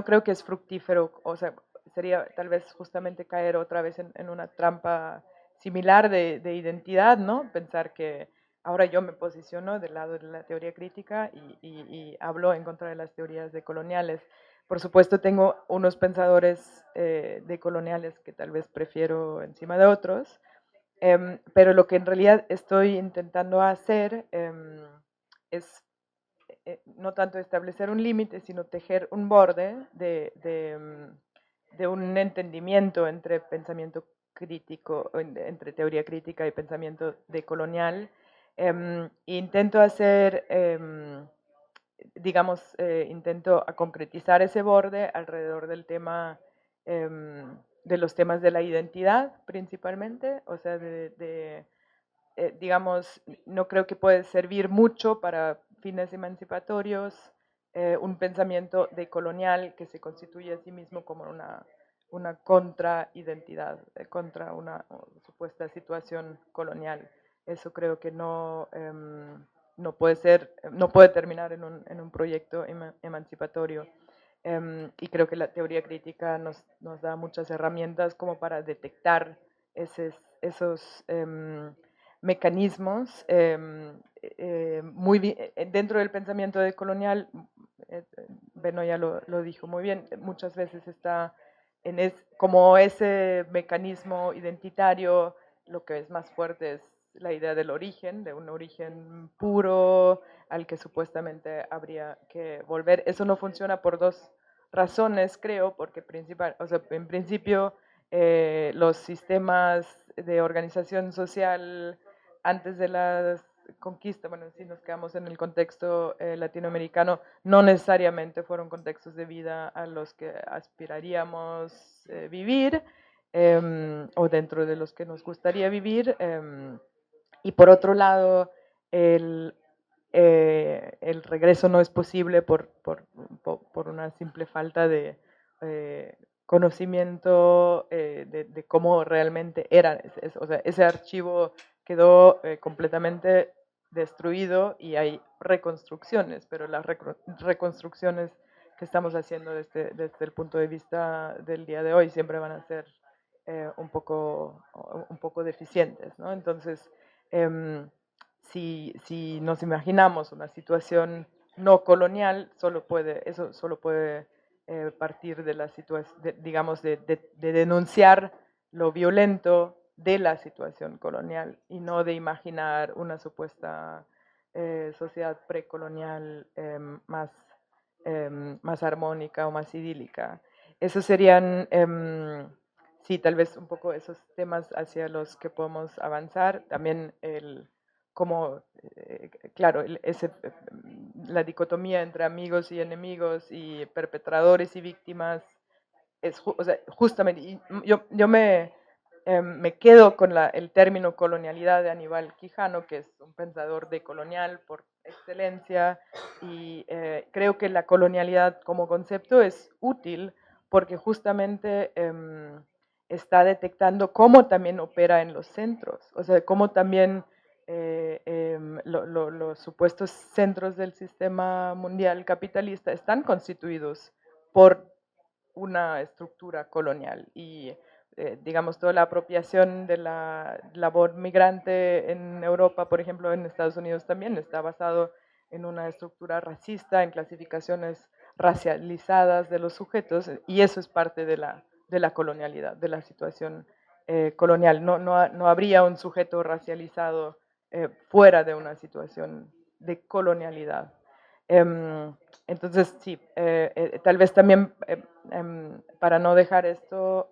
[SPEAKER 3] creo que es fructífero, o sea, sería tal vez justamente caer otra vez en una trampa similar de identidad, ¿no? Pensar que ahora yo me posiciono del lado de la teoría crítica y hablo en contra de las teorías decoloniales. Por supuesto, tengo unos pensadores decoloniales que tal vez prefiero encima de otros, pero lo que en realidad estoy intentando hacer es no tanto establecer un límite, sino tejer un borde de un entendimiento entre pensamiento crítico, entre teoría crítica y pensamiento decolonial. Intento hacer, digamos, intento concretizar ese borde alrededor del tema, de los temas de la identidad principalmente, o sea, digamos, no creo que puede servir mucho para fines emancipatorios un pensamiento decolonial que se constituye a sí mismo como una contraidentidad, contra una supuesta situación colonial. Eso creo que no puede ser, no puede terminar en un proyecto emancipatorio. Y creo que la teoría crítica nos da muchas herramientas como para detectar esos mecanismos dentro del pensamiento decolonial. Beno ya lo dijo muy bien, muchas veces está como ese mecanismo identitario, lo que es más fuerte es la idea del origen, de un origen puro al que supuestamente habría que volver. Eso no funciona por dos razones, creo, porque en principio los sistemas de organización social antes de la conquista, bueno, si nos quedamos en el contexto latinoamericano, no necesariamente fueron contextos de vida a los que aspiraríamos vivir o dentro de los que nos gustaría vivir. Y por otro lado, el regreso no es posible por una simple falta de conocimiento de cómo realmente era. O sea, ese archivo quedó completamente destruido y hay reconstrucciones, pero las reconstrucciones que estamos haciendo desde el punto de vista del día de hoy siempre van a ser un poco deficientes, ¿no? Entonces, si nos imaginamos una situación no colonial, eso solo puede partir de la situación, digamos, de denunciar lo violento de la situación colonial y no de imaginar una supuesta sociedad precolonial más armónica o más idílica. Esos serían, sí, tal vez un poco esos temas hacia los que podemos avanzar. También como, claro, la dicotomía entre amigos y enemigos y perpetradores y víctimas es o sea, justamente, y yo me quedo con el término colonialidad de Aníbal Quijano, que es un pensador decolonial por excelencia, y creo que la colonialidad como concepto es útil porque justamente está detectando cómo también opera en los centros, o sea, cómo también los supuestos centros del sistema mundial capitalista están constituidos por una estructura colonial y digamos toda la apropiación de la labor migrante en Europa, por ejemplo, en Estados Unidos también está basado en una estructura racista, en clasificaciones racializadas de los sujetos, y eso es parte de la colonialidad, de la situación colonial. No habría un sujeto racializado fuera de una situación de colonialidad. Entonces, sí, tal vez también para no dejar esto,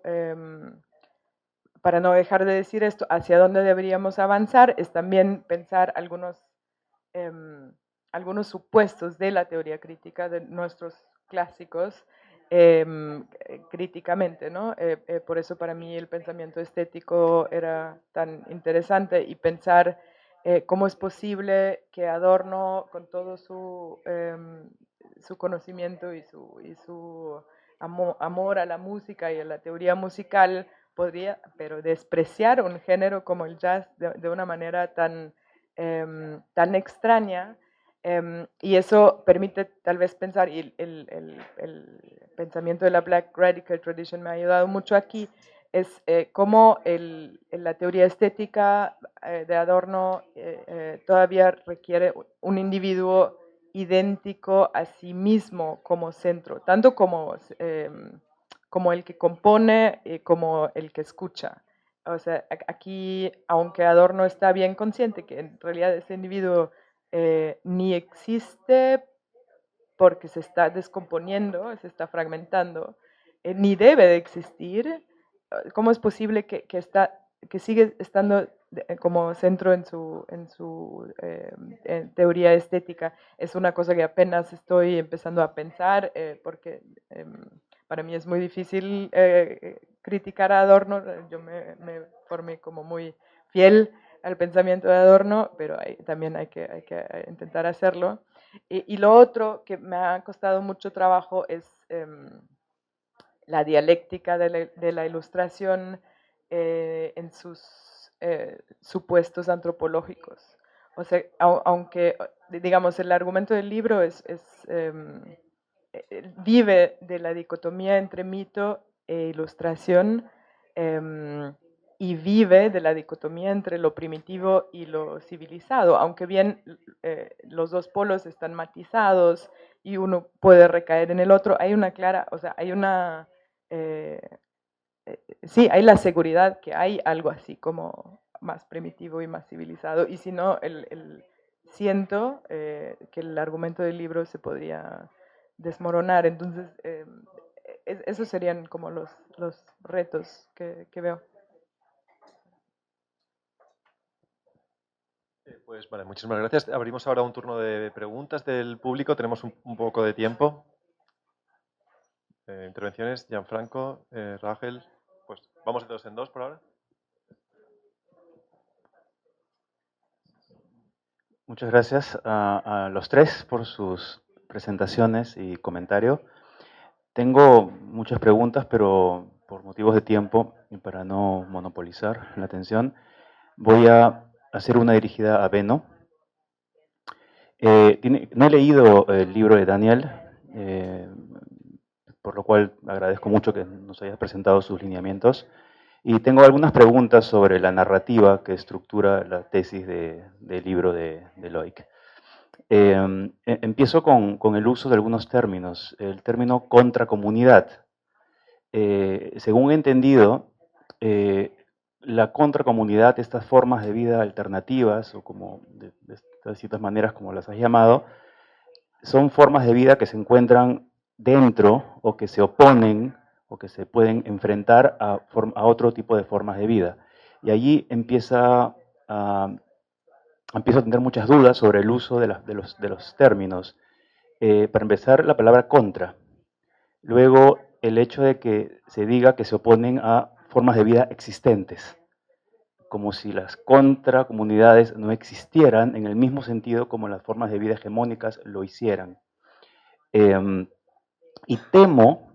[SPEAKER 3] para no dejar de decir esto, hacia dónde deberíamos avanzar, es también pensar algunos supuestos de la teoría crítica de nuestros clásicos críticamente, ¿no? Por eso para mí el pensamiento estético era tan interesante y pensar cómo es posible que Adorno, con todo su conocimiento y su amor a la música y a la teoría musical, podría, pero despreciar un género como el jazz de una manera tan extraña, y eso permite tal vez pensar, y el pensamiento de la Black Radical Tradition me ha ayudado mucho aquí, es cómo la teoría estética de Adorno todavía requiere un individuo idéntico a sí mismo como centro, tanto como el que compone como el que escucha. O sea, aquí, aunque Adorno está bien consciente que en realidad ese individuo ni existe porque se está descomponiendo, se está fragmentando, ni debe de existir, ¿cómo es posible que sigue estando como centro en su teoría estética? Es una cosa que apenas estoy empezando a pensar, porque para mí es muy difícil criticar a Adorno. Yo me formé como muy fiel al pensamiento de Adorno, pero también hay que intentar hacerlo. Y lo otro que me ha costado mucho trabajo es la dialéctica de la ilustración en sus supuestos antropológicos. O sea, aunque, digamos, el argumento del libro vive de la dicotomía entre mito e ilustración, y vive de la dicotomía entre lo primitivo y lo civilizado, aunque bien los dos polos están matizados y uno puede recaer en el otro, hay una clara, o sea, sí, hay la seguridad que hay algo así como más primitivo y más civilizado, y si no, siento que el argumento del libro se podría desmoronar. Entonces, esos serían como los retos que veo.
[SPEAKER 2] Pues vale, muchísimas gracias. Abrimos ahora un turno de preguntas del público. Tenemos un poco de tiempo. Intervenciones, Gianfranco, Rachel. Pues vamos de dos en dos por ahora.
[SPEAKER 5] Muchas gracias a los tres por sus presentaciones y comentario. Tengo muchas preguntas, pero por motivos de tiempo y para no monopolizar la atención, voy a hacer una dirigida a Beno. No he leído el libro de Daniel, por lo cual agradezco mucho que nos hayas presentado sus lineamientos. Y tengo algunas preguntas sobre la narrativa que estructura la tesis del libro de Loic. Empiezo con el uso de algunos términos. El término contracomunidad. Según he entendido, la contracomunidad, estas formas de vida alternativas, o como de ciertas maneras como las has llamado, son formas de vida que se encuentran dentro o que se oponen o que se pueden enfrentar a otro tipo de formas de vida. Y allí empieza a empiezo a tener muchas dudas sobre el uso de los términos. Para empezar, la palabra contra. Luego, el hecho de que se diga que se oponen a formas de vida existentes, como si las contracomunidades no existieran en el mismo sentido como las formas de vida hegemónicas lo hicieran. Y temo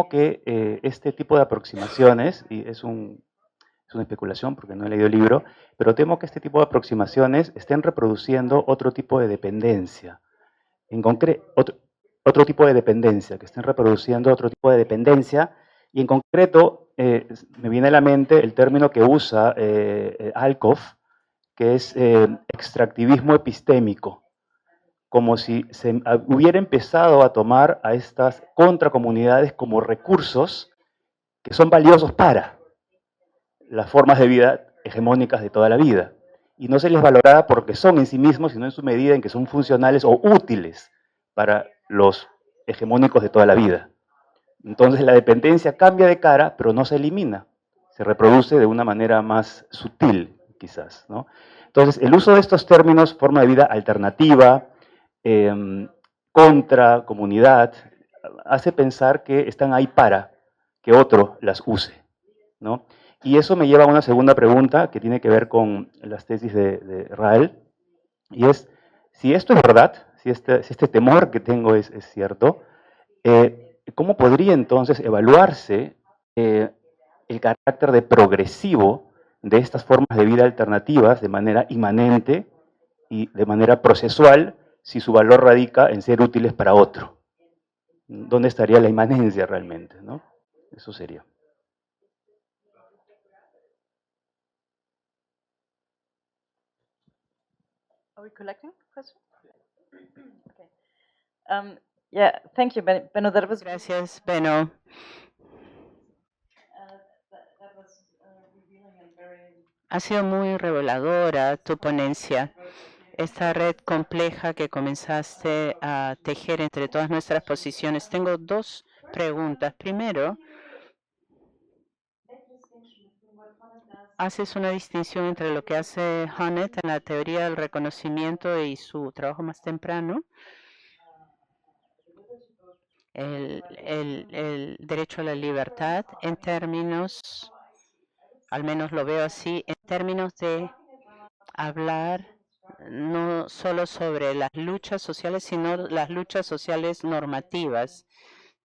[SPEAKER 5] que este tipo de aproximaciones, y es una especulación porque no he leído el libro, pero temo que este tipo de aproximaciones estén reproduciendo otro tipo de dependencia. En concreto, otro tipo de dependencia, que estén reproduciendo otro tipo de dependencia, y en concreto me viene a la mente el término que usa Alcoff, que es extractivismo epistémico, como si se hubiera empezado a tomar a estas contracomunidades como recursos que son valiosos para las formas de vida hegemónicas de toda la vida, y no se les valoraba porque son en sí mismos, sino en su medida en que son funcionales o útiles para los hegemónicos de toda la vida. Entonces la dependencia cambia de cara, pero no se elimina, se reproduce de una manera más sutil, quizás, ¿no? Entonces, el uso de estos términos, forma de vida alternativa, contra, comunidad, hace pensar que están ahí para que otro las use, ¿no? Y eso me lleva a una segunda pregunta que tiene que ver con las tesis de Rael, y es, si esto es verdad, si este temor que tengo es cierto, ¿cómo podría entonces evaluarse el carácter de progresivo de estas formas de vida alternativas de manera inmanente y de manera procesual si su valor radica en ser útiles para otro? ¿Dónde estaría la inmanencia realmente, ¿no? Eso sería.
[SPEAKER 6] Are we collecting questions? Okay. Yeah, thank you, Benno.
[SPEAKER 7] Gracias, Benno. Ha sido muy reveladora tu ponencia. Esta red compleja que comenzaste a tejer entre todas nuestras posiciones. Tengo dos preguntas. Primero, haces una distinción entre lo que hace Honneth en la teoría del reconocimiento y su trabajo más temprano, el derecho a la libertad, en términos, al menos lo veo así, en términos de hablar no solo sobre las luchas sociales, sino las luchas sociales normativas,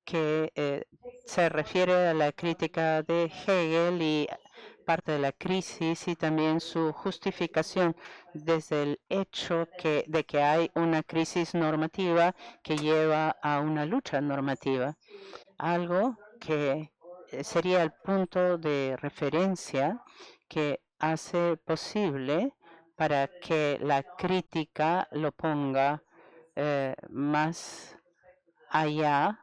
[SPEAKER 7] que se refiere a la crítica de Hegel y parte de la crisis y también su justificación desde el hecho de que hay una crisis normativa que lleva a una lucha normativa. Algo que sería el punto de referencia que hace posible para que la crítica lo ponga más allá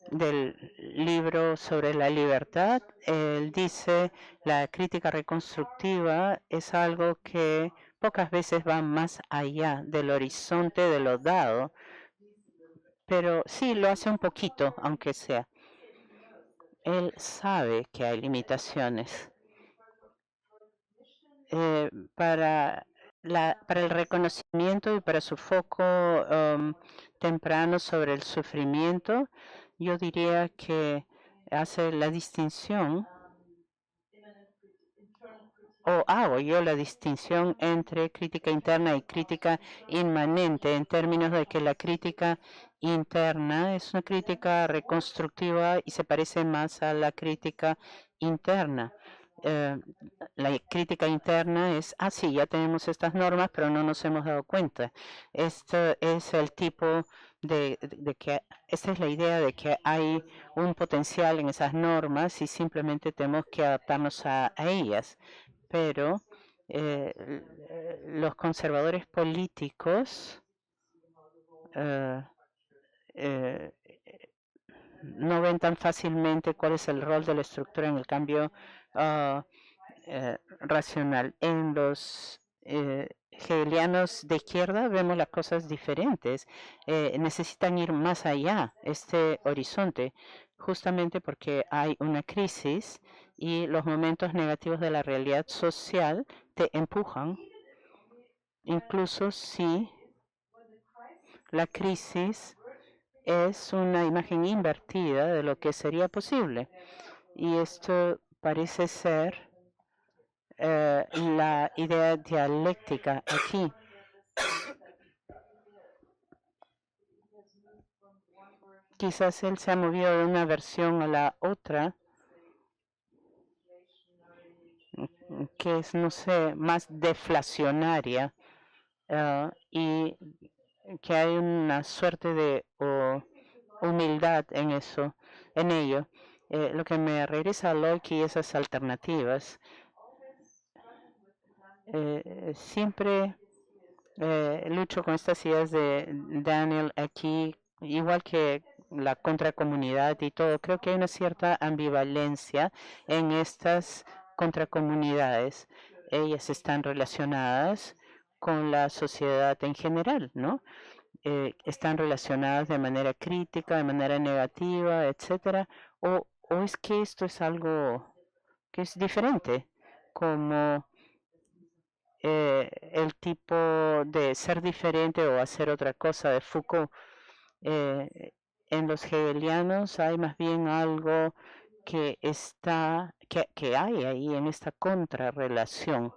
[SPEAKER 7] del libro sobre la libertad. Él dice la crítica reconstructiva es algo que pocas veces va más allá del horizonte de lo dado, pero sí lo hace un poquito, aunque sea. Él sabe que hay limitaciones. Para el reconocimiento y para su foco temprano sobre el sufrimiento, yo diría que hace la distinción, o hago yo la distinción entre crítica interna y crítica inmanente, en términos de que la crítica interna es una crítica reconstructiva y se parece más a la crítica interna. La crítica interna es, sí, ya tenemos estas normas, pero no nos hemos dado cuenta. Esto es el tipo de que, esta es la idea de que hay un potencial en esas normas y simplemente tenemos que adaptarnos a ellas. Pero los conservadores políticos no ven tan fácilmente cuál es el rol de la estructura en el cambio racional. En los hegelianos de izquierda vemos las cosas diferentes. Necesitan ir más allá, este horizonte, justamente porque hay una crisis y los momentos negativos de la realidad social te empujan, incluso si la crisis es una imagen invertida de lo que sería posible. Y esto parece ser la idea dialéctica aquí. Quizás él se ha movido de una versión a la otra, que es, no sé, más deflacionaria, y que hay una suerte de humildad en eso, en ello. Lo que me regresa a Locke y esas alternativas. Siempre lucho con estas ideas de Daniel aquí, igual que la contracomunidad y todo. Creo que hay una cierta ambivalencia en estas contracomunidades. Ellas están relacionadas con la sociedad en general, ¿no? Están relacionadas de manera crítica, de manera negativa, etcétera, o es que esto es algo que es diferente, como el tipo de ser diferente o hacer otra cosa de Foucault. En los hegelianos hay más bien algo que hay ahí en esta contrarrelación.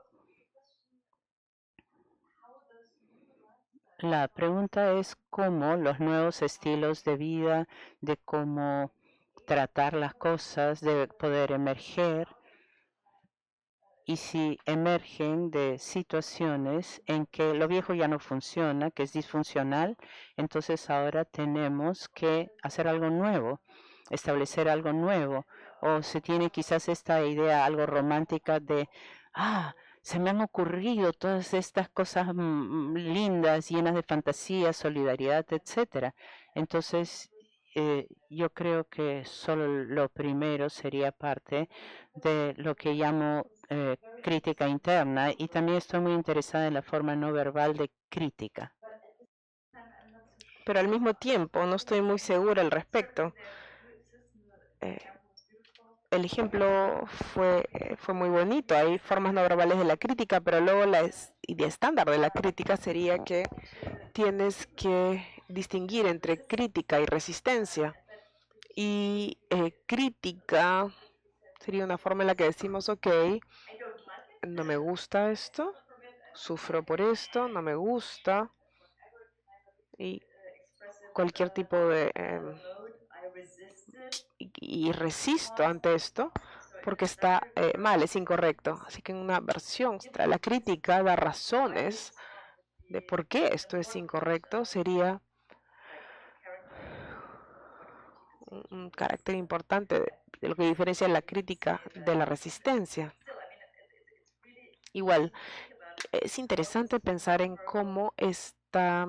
[SPEAKER 7] La pregunta es cómo los nuevos estilos de vida, de cómo tratar las cosas, de poder emerger, y si emergen de situaciones en que lo viejo ya no funciona, que es disfuncional, entonces ahora tenemos que hacer algo nuevo, establecer algo nuevo, o se tiene quizás esta idea algo romántica de, se me han ocurrido todas estas cosas lindas, llenas de fantasía, solidaridad, etcétera. Entonces, yo creo que solo lo primero sería parte de lo que llamo crítica interna, y también estoy muy interesada en la forma no verbal de crítica.
[SPEAKER 8] Pero al mismo tiempo no estoy muy segura al respecto. El ejemplo fue muy bonito. Hay formas no verbales de la crítica, pero luego la idea estándar de la crítica sería que tienes que distinguir entre crítica y resistencia. Y crítica sería una forma en la que decimos, ok, no me gusta esto, sufro por esto, no me gusta, y cualquier tipo de... y resisto ante esto porque está mal, es incorrecto. Así que en una versión, la crítica da razones de por qué esto es incorrecto, sería un carácter importante de lo que diferencia la crítica de la resistencia. Igual, es interesante pensar en cómo está...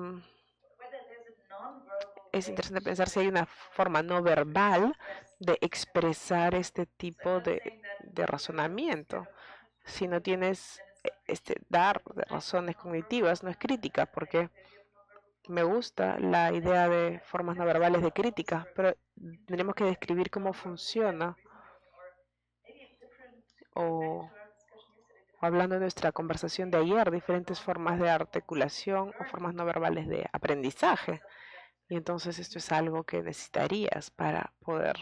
[SPEAKER 8] Es interesante pensar si hay una forma no verbal de expresar este tipo de razonamiento. Si no tienes dar de razones cognitivas, no es crítica, porque me gusta la idea de formas no verbales de crítica, pero tenemos que describir cómo funciona. O hablando de nuestra conversación de ayer, diferentes formas de articulación o formas no verbales de aprendizaje. Y entonces esto es algo que necesitarías para poder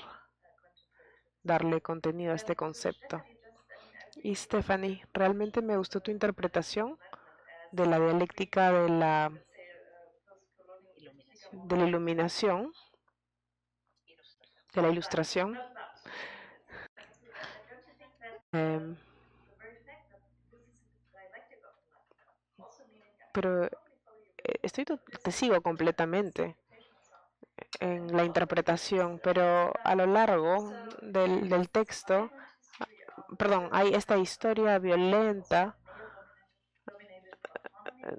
[SPEAKER 8] darle contenido a este concepto. Y Stephanie, realmente me gustó tu interpretación de la dialéctica de la iluminación, de la ilustración. Pero te sigo completamente en la interpretación, pero a lo largo del texto, hay esta historia violenta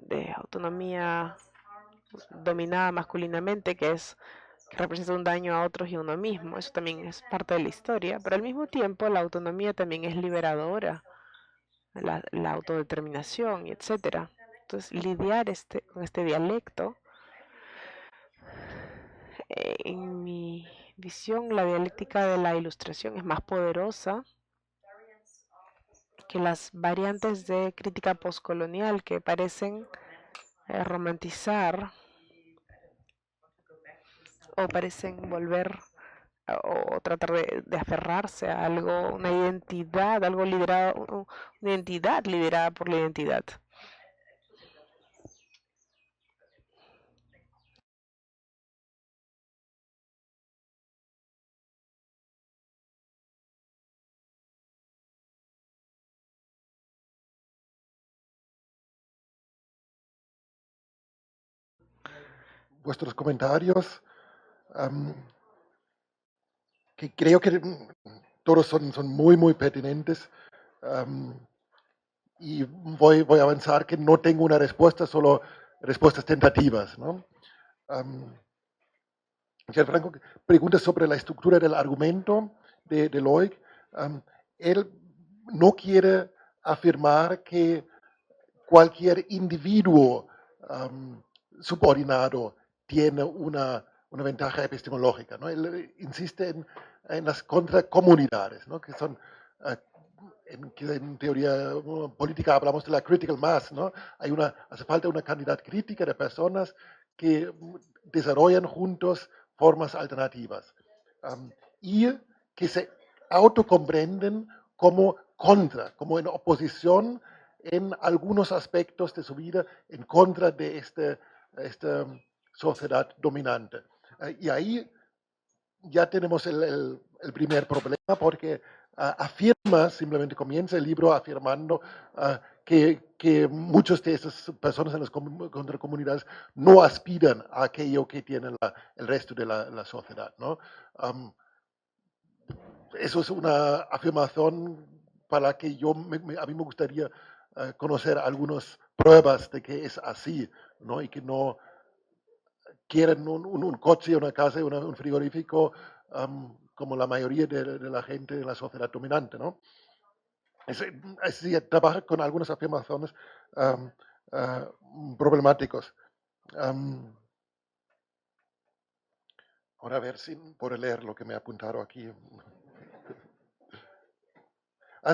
[SPEAKER 8] de autonomía dominada masculinamente que representa un daño a otros y a uno mismo. Eso también es parte de la historia, pero al mismo tiempo la autonomía también es liberadora, la autodeterminación, y etcétera. Entonces, lidiar con este dialecto, en mi visión, la dialéctica de la ilustración es más poderosa que las variantes de crítica postcolonial que parecen romantizar o parecen volver o tratar de aferrarse a algo, una identidad, algo liderado, una identidad liderada por la identidad.
[SPEAKER 1] Vuestros comentarios, que creo que todos son muy pertinentes, y voy a avanzar que no tengo una respuesta, solo respuestas tentativas, ¿no? Gianfranco pregunta sobre la estructura del argumento de Loic. Él no quiere afirmar que cualquier individuo subordinado tiene una ventaja epistemológica, ¿no? Él insiste en las contracomunidades, ¿no? Que son, en teoría política hablamos de la critical mass, ¿no? Hace falta una cantidad crítica de personas que desarrollan juntos formas alternativas y que se autocomprenden como como en oposición en algunos aspectos de su vida, en contra de esta sociedad dominante. Y ahí ya tenemos el primer problema, porque simplemente comienza el libro afirmando que muchas de esas personas en las contracomunidades no aspiran a aquello que tiene el resto de la sociedad, ¿no? Eso es una afirmación para la que a mí me gustaría conocer algunas pruebas de que es así, ¿no? Y que no quieren un coche, una casa, un frigorífico, como la mayoría de la gente en la sociedad dominante, ¿no? Trabaja con algunas afirmaciones problemáticas. Ahora a ver si puedo leer lo que me ha apuntado aquí.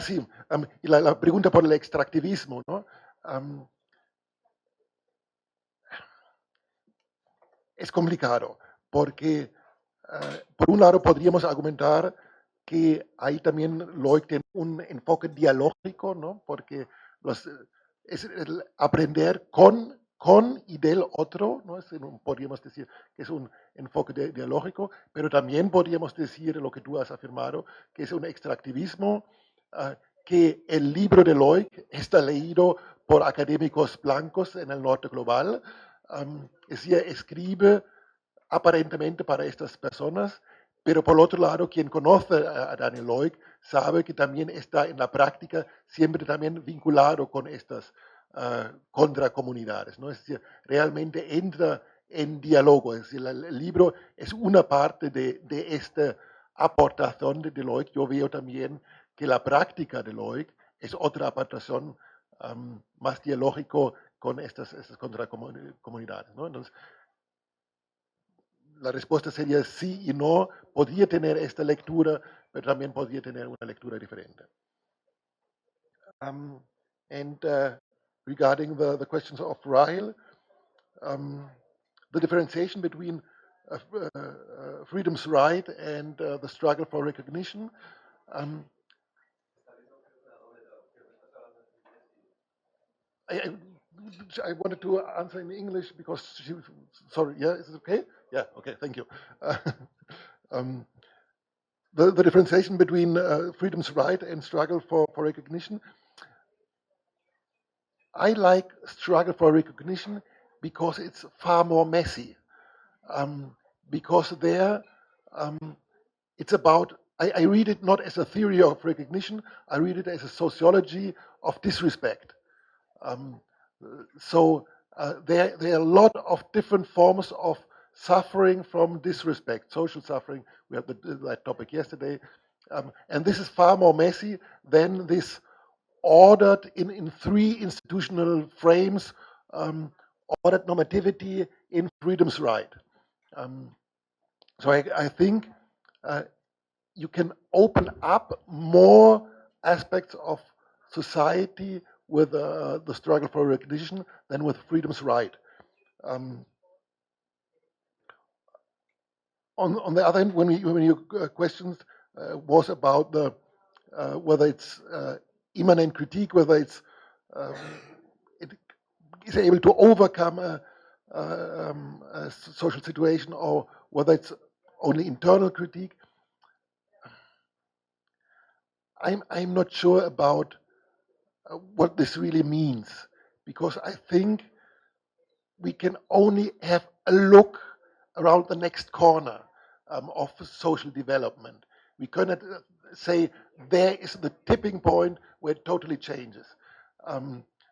[SPEAKER 1] Sí, y la pregunta por el extractivismo, ¿no? Es complicado, porque por un lado podríamos argumentar que ahí también Loic tiene un enfoque dialógico, ¿no? Porque es el aprender con y del otro, ¿no? Podríamos decir que es un enfoque dialógico, pero también podríamos decir lo que tú has afirmado, que es un extractivismo, que el libro de Loic está leído por académicos blancos en el norte global. Es decir, escribe aparentemente para estas personas, pero por otro lado, quien conoce a Daniel Loic sabe que también está en la práctica siempre también vinculado con estas contracomunidades, ¿no? Es decir, realmente entra en diálogo, es decir, el libro es una parte de esta aportación de Loic. Yo veo también que la práctica de Loic es otra aportación más dialógico con estas contracomunidades, ¿no? Entonces, la respuesta sería sí y no. Podría tener esta lectura, pero también podría tener una lectura diferente. Regarding the questions of Ryle, the differentiation between freedom's right and the struggle for recognition. I wanted to answer in English because sorry, yeah, is it okay? Yeah, okay, thank you. The differentiation between freedom's right and struggle for recognition. I like struggle for recognition because it's far more messy. Because there, it's about, I read it not as a theory of recognition, I read it as a sociology of disrespect. So there are a lot of different forms of suffering from disrespect, social suffering. We had that topic yesterday. And this is far more messy than this ordered in three institutional frames, ordered normativity in freedom's right. So I think you can open up more aspects of society with the struggle for recognition than with freedom's right. On the other hand, when your questions was about the whether it's immanent critique, whether it is able to overcome a social situation, or whether it's only internal critique, I'm not sure about what this really means, because I think we can only have a look around the next corner of social development. We cannot say there is the tipping point where it totally changes.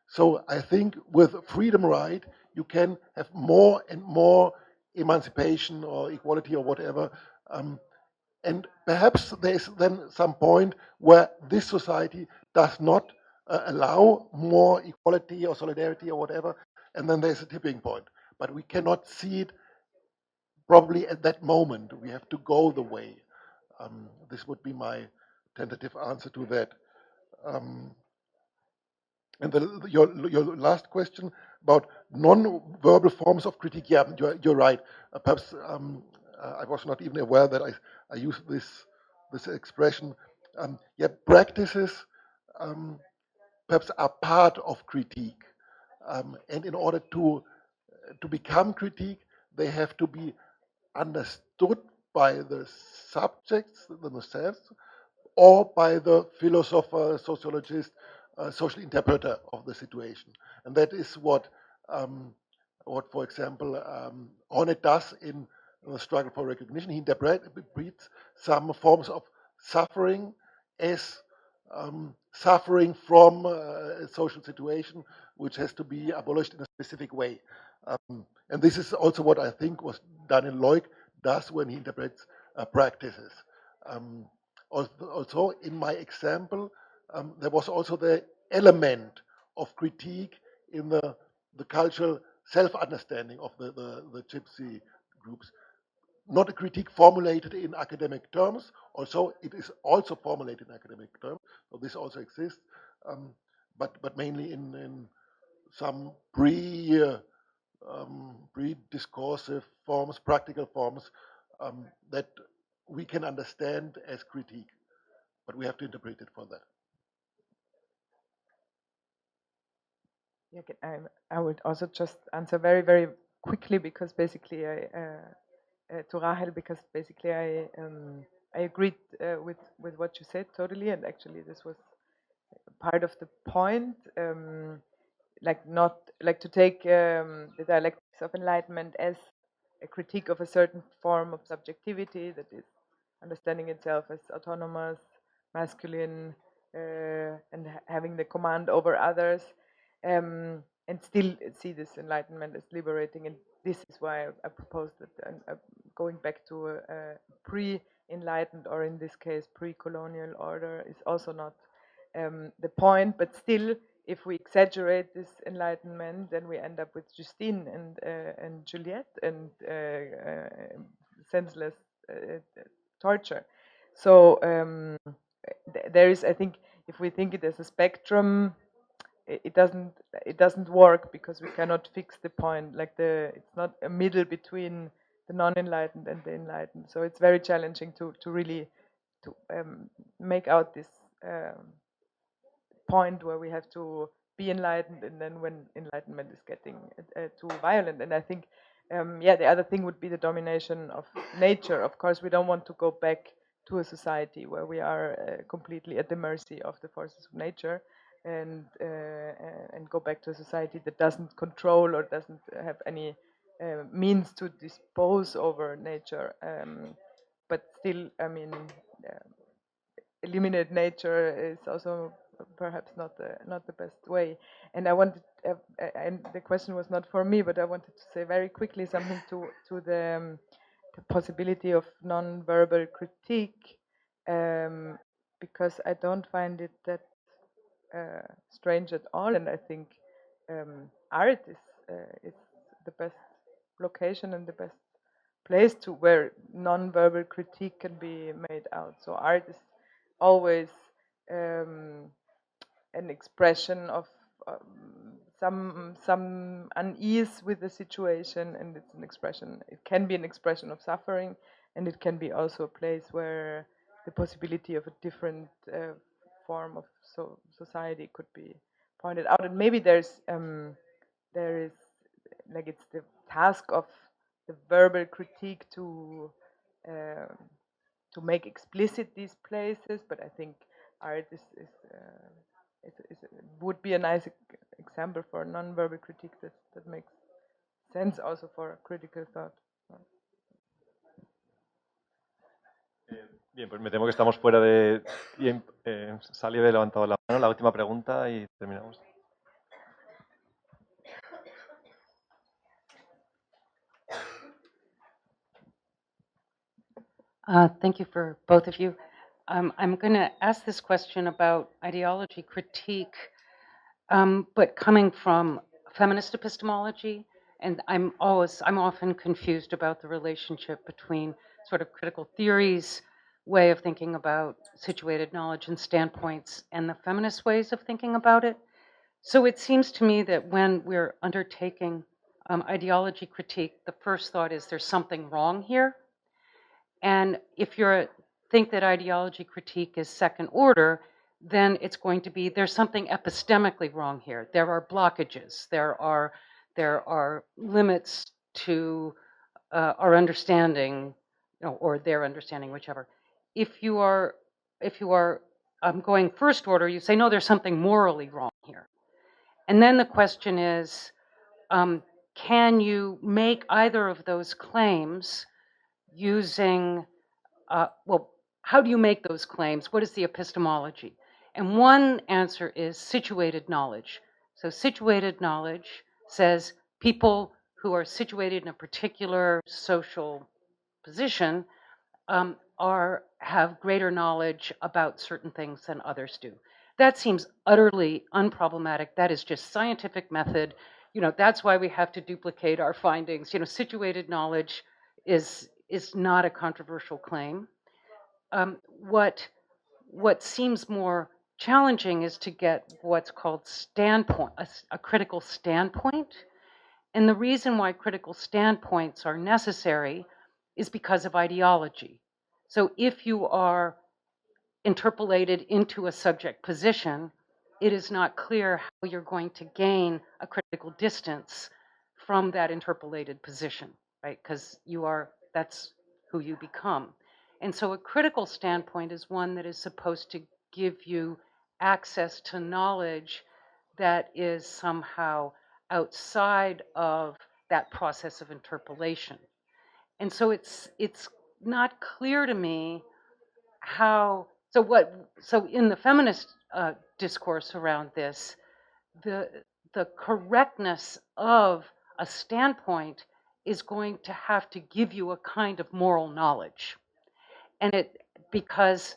[SPEAKER 1] So I think with freedom right, you can have more and more emancipation or equality or whatever. And perhaps there is then some point where this society does not allow more equality or solidarity or whatever, and then there's a tipping point. But we cannot see it probably at that moment. We have to go the way. This would be my tentative answer to that. And your last question about non-verbal forms of critique, yeah, you're right. Perhaps I was not even aware that I used this expression. Yeah, practices perhaps are part of critique, and in order to become critique, they have to be understood by the subjects themselves or by the philosopher, sociologist, social interpreter of the situation. And that is what, for example, Hornet does in the struggle for recognition. He interprets some forms of suffering as suffering from a social situation which has to be abolished in a specific way. And this is also what I think was Daniel Leuk does when he interprets practices. Also, in my example, there was also the element of critique in the cultural self-understanding of the gypsy groups. Not a critique formulated in academic terms, also it is also formulated in academic terms, so this also exists, but mainly in some pre-discursive forms, practical forms that we can understand as critique, but we have to interpret it for that.
[SPEAKER 3] Yeah, I would also just answer very, very quickly, because basically to Rahel, because basically I agreed with what you said totally, and actually this was part of the point. Like to take the dialectics of enlightenment as a critique of a certain form of subjectivity that is understanding itself as autonomous, masculine, and having the command over others, and still see this enlightenment as liberating. And this is why I proposed that going back to a pre-enlightened, or in this case pre-colonial order, is also not the point, but still, if we exaggerate this enlightenment, then we end up with Justine and Juliet and senseless torture. So there is, I think, if we think it as a spectrum, it doesn't work, because we cannot fix the point. Like it's not a middle between the non-enlightened and the enlightened. So it's very challenging to really make out this point where we have to be enlightened, and then when enlightenment is getting too violent. And I think, the other thing would be the domination of nature. Of course, we don't want to go back to a society where we are completely at the mercy of the forces of nature, and go back to a society that doesn't control or doesn't have any means to dispose over nature. But still, I mean, eliminate nature is also perhaps not the best way. And I wanted, and the question was not for me, but I wanted to say very quickly something to the possibility of non-verbal critique, because I don't find it that strange at all, and I think art is the best location and the best place to where non-verbal critique can be made out. So art is always an expression of some unease with the situation, and it's an expression. It can be an expression of suffering, and it can be also a place where the possibility of a different form of society could be pointed out. And maybe there is like it's the task of the verbal critique to make explicit these places, but I think art would be a nice example for a non-verbal critique that makes sense also for a critical thought.
[SPEAKER 2] Bien, pues me temo que estamos fuera de tiempo. Sally había levantado la mano, la última pregunta y terminamos.
[SPEAKER 9] Thank you for both of you. I'm going to ask this question about ideology critique, but coming from feminist epistemology, and I'm often confused about the relationship between sort of critical theories, way of thinking about situated knowledge and standpoints, and the feminist ways of thinking about it. So it seems to me that when we're undertaking ideology critique, the first thought is there's something wrong here. And if you think that ideology critique is second order, then it's going to be there's something epistemically wrong here. There are blockages. There are limits to our understanding, or their understanding, whichever. If you are going first order, you say no, there's something morally wrong here. And then the question is, can you make either of those claims using, how do you make those claims? What is the epistemology? And one answer is situated knowledge. So situated knowledge says people who are situated in a particular social position have greater knowledge about certain things than others do. That seems utterly unproblematic. That is just scientific method. That's why we have to duplicate our findings. Situated knowledge is not a controversial claim. What seems more challenging is to get what's called standpoint, a critical standpoint. And the reason why critical standpoints are necessary is because of ideology. So if you are interpolated into a subject position, it is not clear how you're going to gain a critical distance from that interpolated position, right? Because that's who you become. And so a critical standpoint is one that is supposed to give you access to knowledge that is somehow outside of that process of interpolation. And so it's not clear to me how, so in the feminist discourse around this, the correctness of a standpoint is going to have to give you a kind of moral knowledge. And because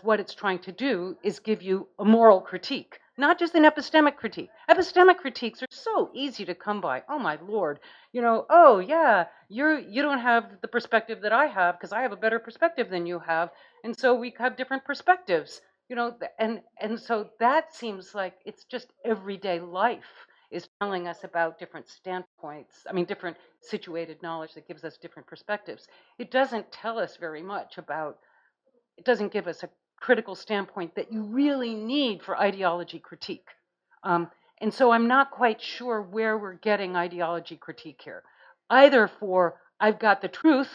[SPEAKER 9] what it's trying to do is give you a moral critique, not just an epistemic critique. Epistemic critiques are so easy to come by. Oh my Lord, oh yeah, you don't have the perspective that I have because I have a better perspective than you have, and so we have different perspectives. And so that seems like it's just everyday life is telling us about different standpoints. I mean, different situated knowledge that gives us different perspectives. It doesn't tell us very much about. It doesn't give us a critical standpoint that you really need for ideology critique. And so I'm not quite sure where we're getting ideology critique here. Either for I've got the truth,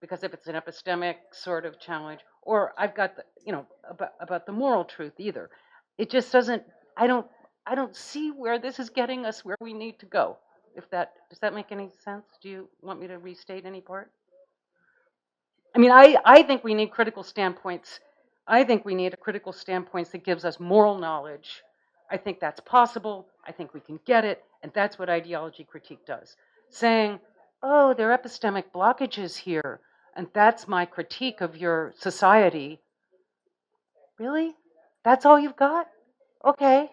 [SPEAKER 9] because if it's an epistemic sort of challenge, or I've got the, about the moral truth either. It just doesn't, I don't see where this is getting us where we need to go. Does that make any sense? Do you want me to restate any part? I mean, I think we need critical standpoints. I think we need a critical standpoint that gives us moral knowledge. I think that's possible. I think we can get it. And that's what ideology critique does. Saying, oh, there are epistemic blockages here, and that's my critique of your society. Really? That's all you've got? Okay.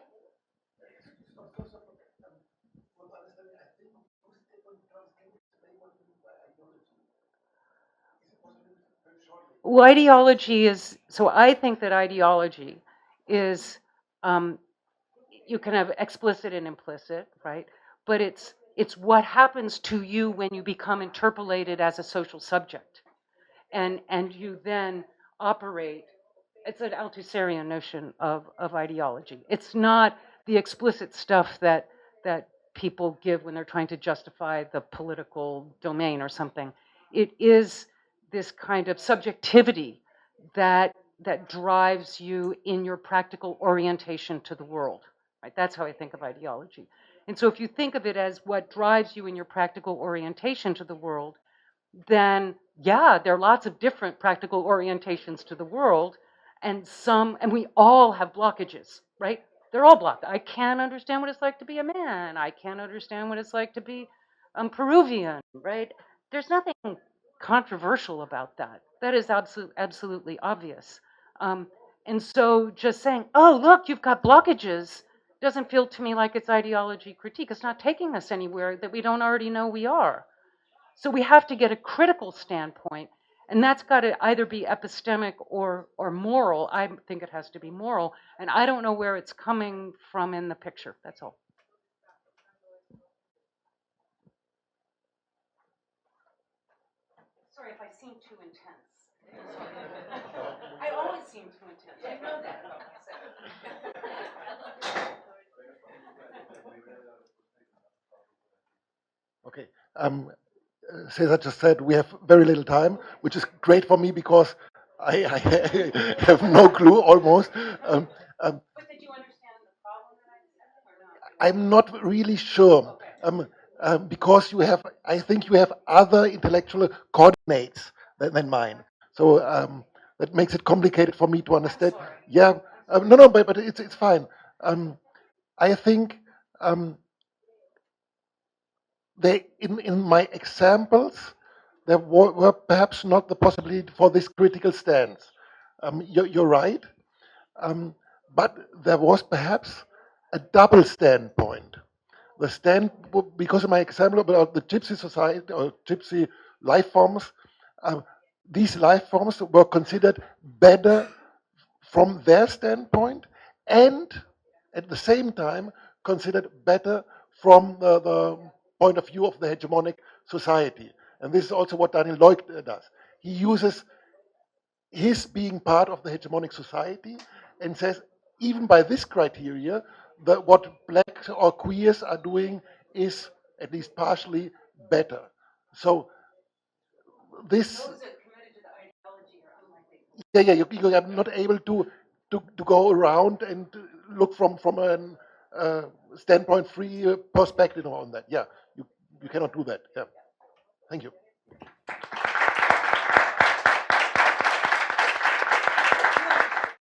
[SPEAKER 9] Well, ideology is, so I think that ideology is you can have explicit and implicit, right? But it's what happens to you when you become interpolated as a social subject, and you then operate. It's an Althusserian notion of ideology. It's not the explicit stuff that people give when they're trying to justify the political domain or something. It is this kind of subjectivity that drives you in your practical orientation to the world. Right? That's how I think of ideology. And so if you think of it as what drives you in your practical orientation to the world, then yeah, there are lots of different practical orientations to the world, and we all have blockages, right? They're all blocked. I can't understand what it's like to be a man. I can't understand what it's like to be Peruvian, right? There's nothing controversial about that. That is absolutely obvious. And so just saying, oh, look, you've got blockages, doesn't feel to me like it's ideology critique. It's not taking us anywhere that we don't already know we are. So we have to get a critical standpoint, and that's got to either be epistemic or moral. I think it has to be moral, and I don't know where it's coming from in the picture. That's all. Sorry if I seem too intense. I always seem too intense. I know that about myself.
[SPEAKER 1] Okay. Cesar just said we have very little time, which is great for me because I have no clue almost.
[SPEAKER 9] But did you understand the problem that I said or not?
[SPEAKER 1] I'm not really sure because I think you have other intellectual coordinates than mine. So that makes it complicated for me to understand. Yeah, no, but it's fine. I think in my examples, there were perhaps not the possibility for this critical stance. You're right, but there was perhaps a double standpoint. The stand, because of my example about the gypsy society or gypsy life forms, these life forms were considered better from their standpoint and at the same time considered better from the point of view of the hegemonic society. And this is also what Daniel Leuk does. He uses his being part of the hegemonic society and says, even by this criteria, what blacks or queers are doing is at least partially better. So this,
[SPEAKER 9] Those that committed to the ideology are unlikely.
[SPEAKER 1] you are not able to go around and look from a standpoint-free perspective on that. Yeah, you cannot do that. Yeah, thank you.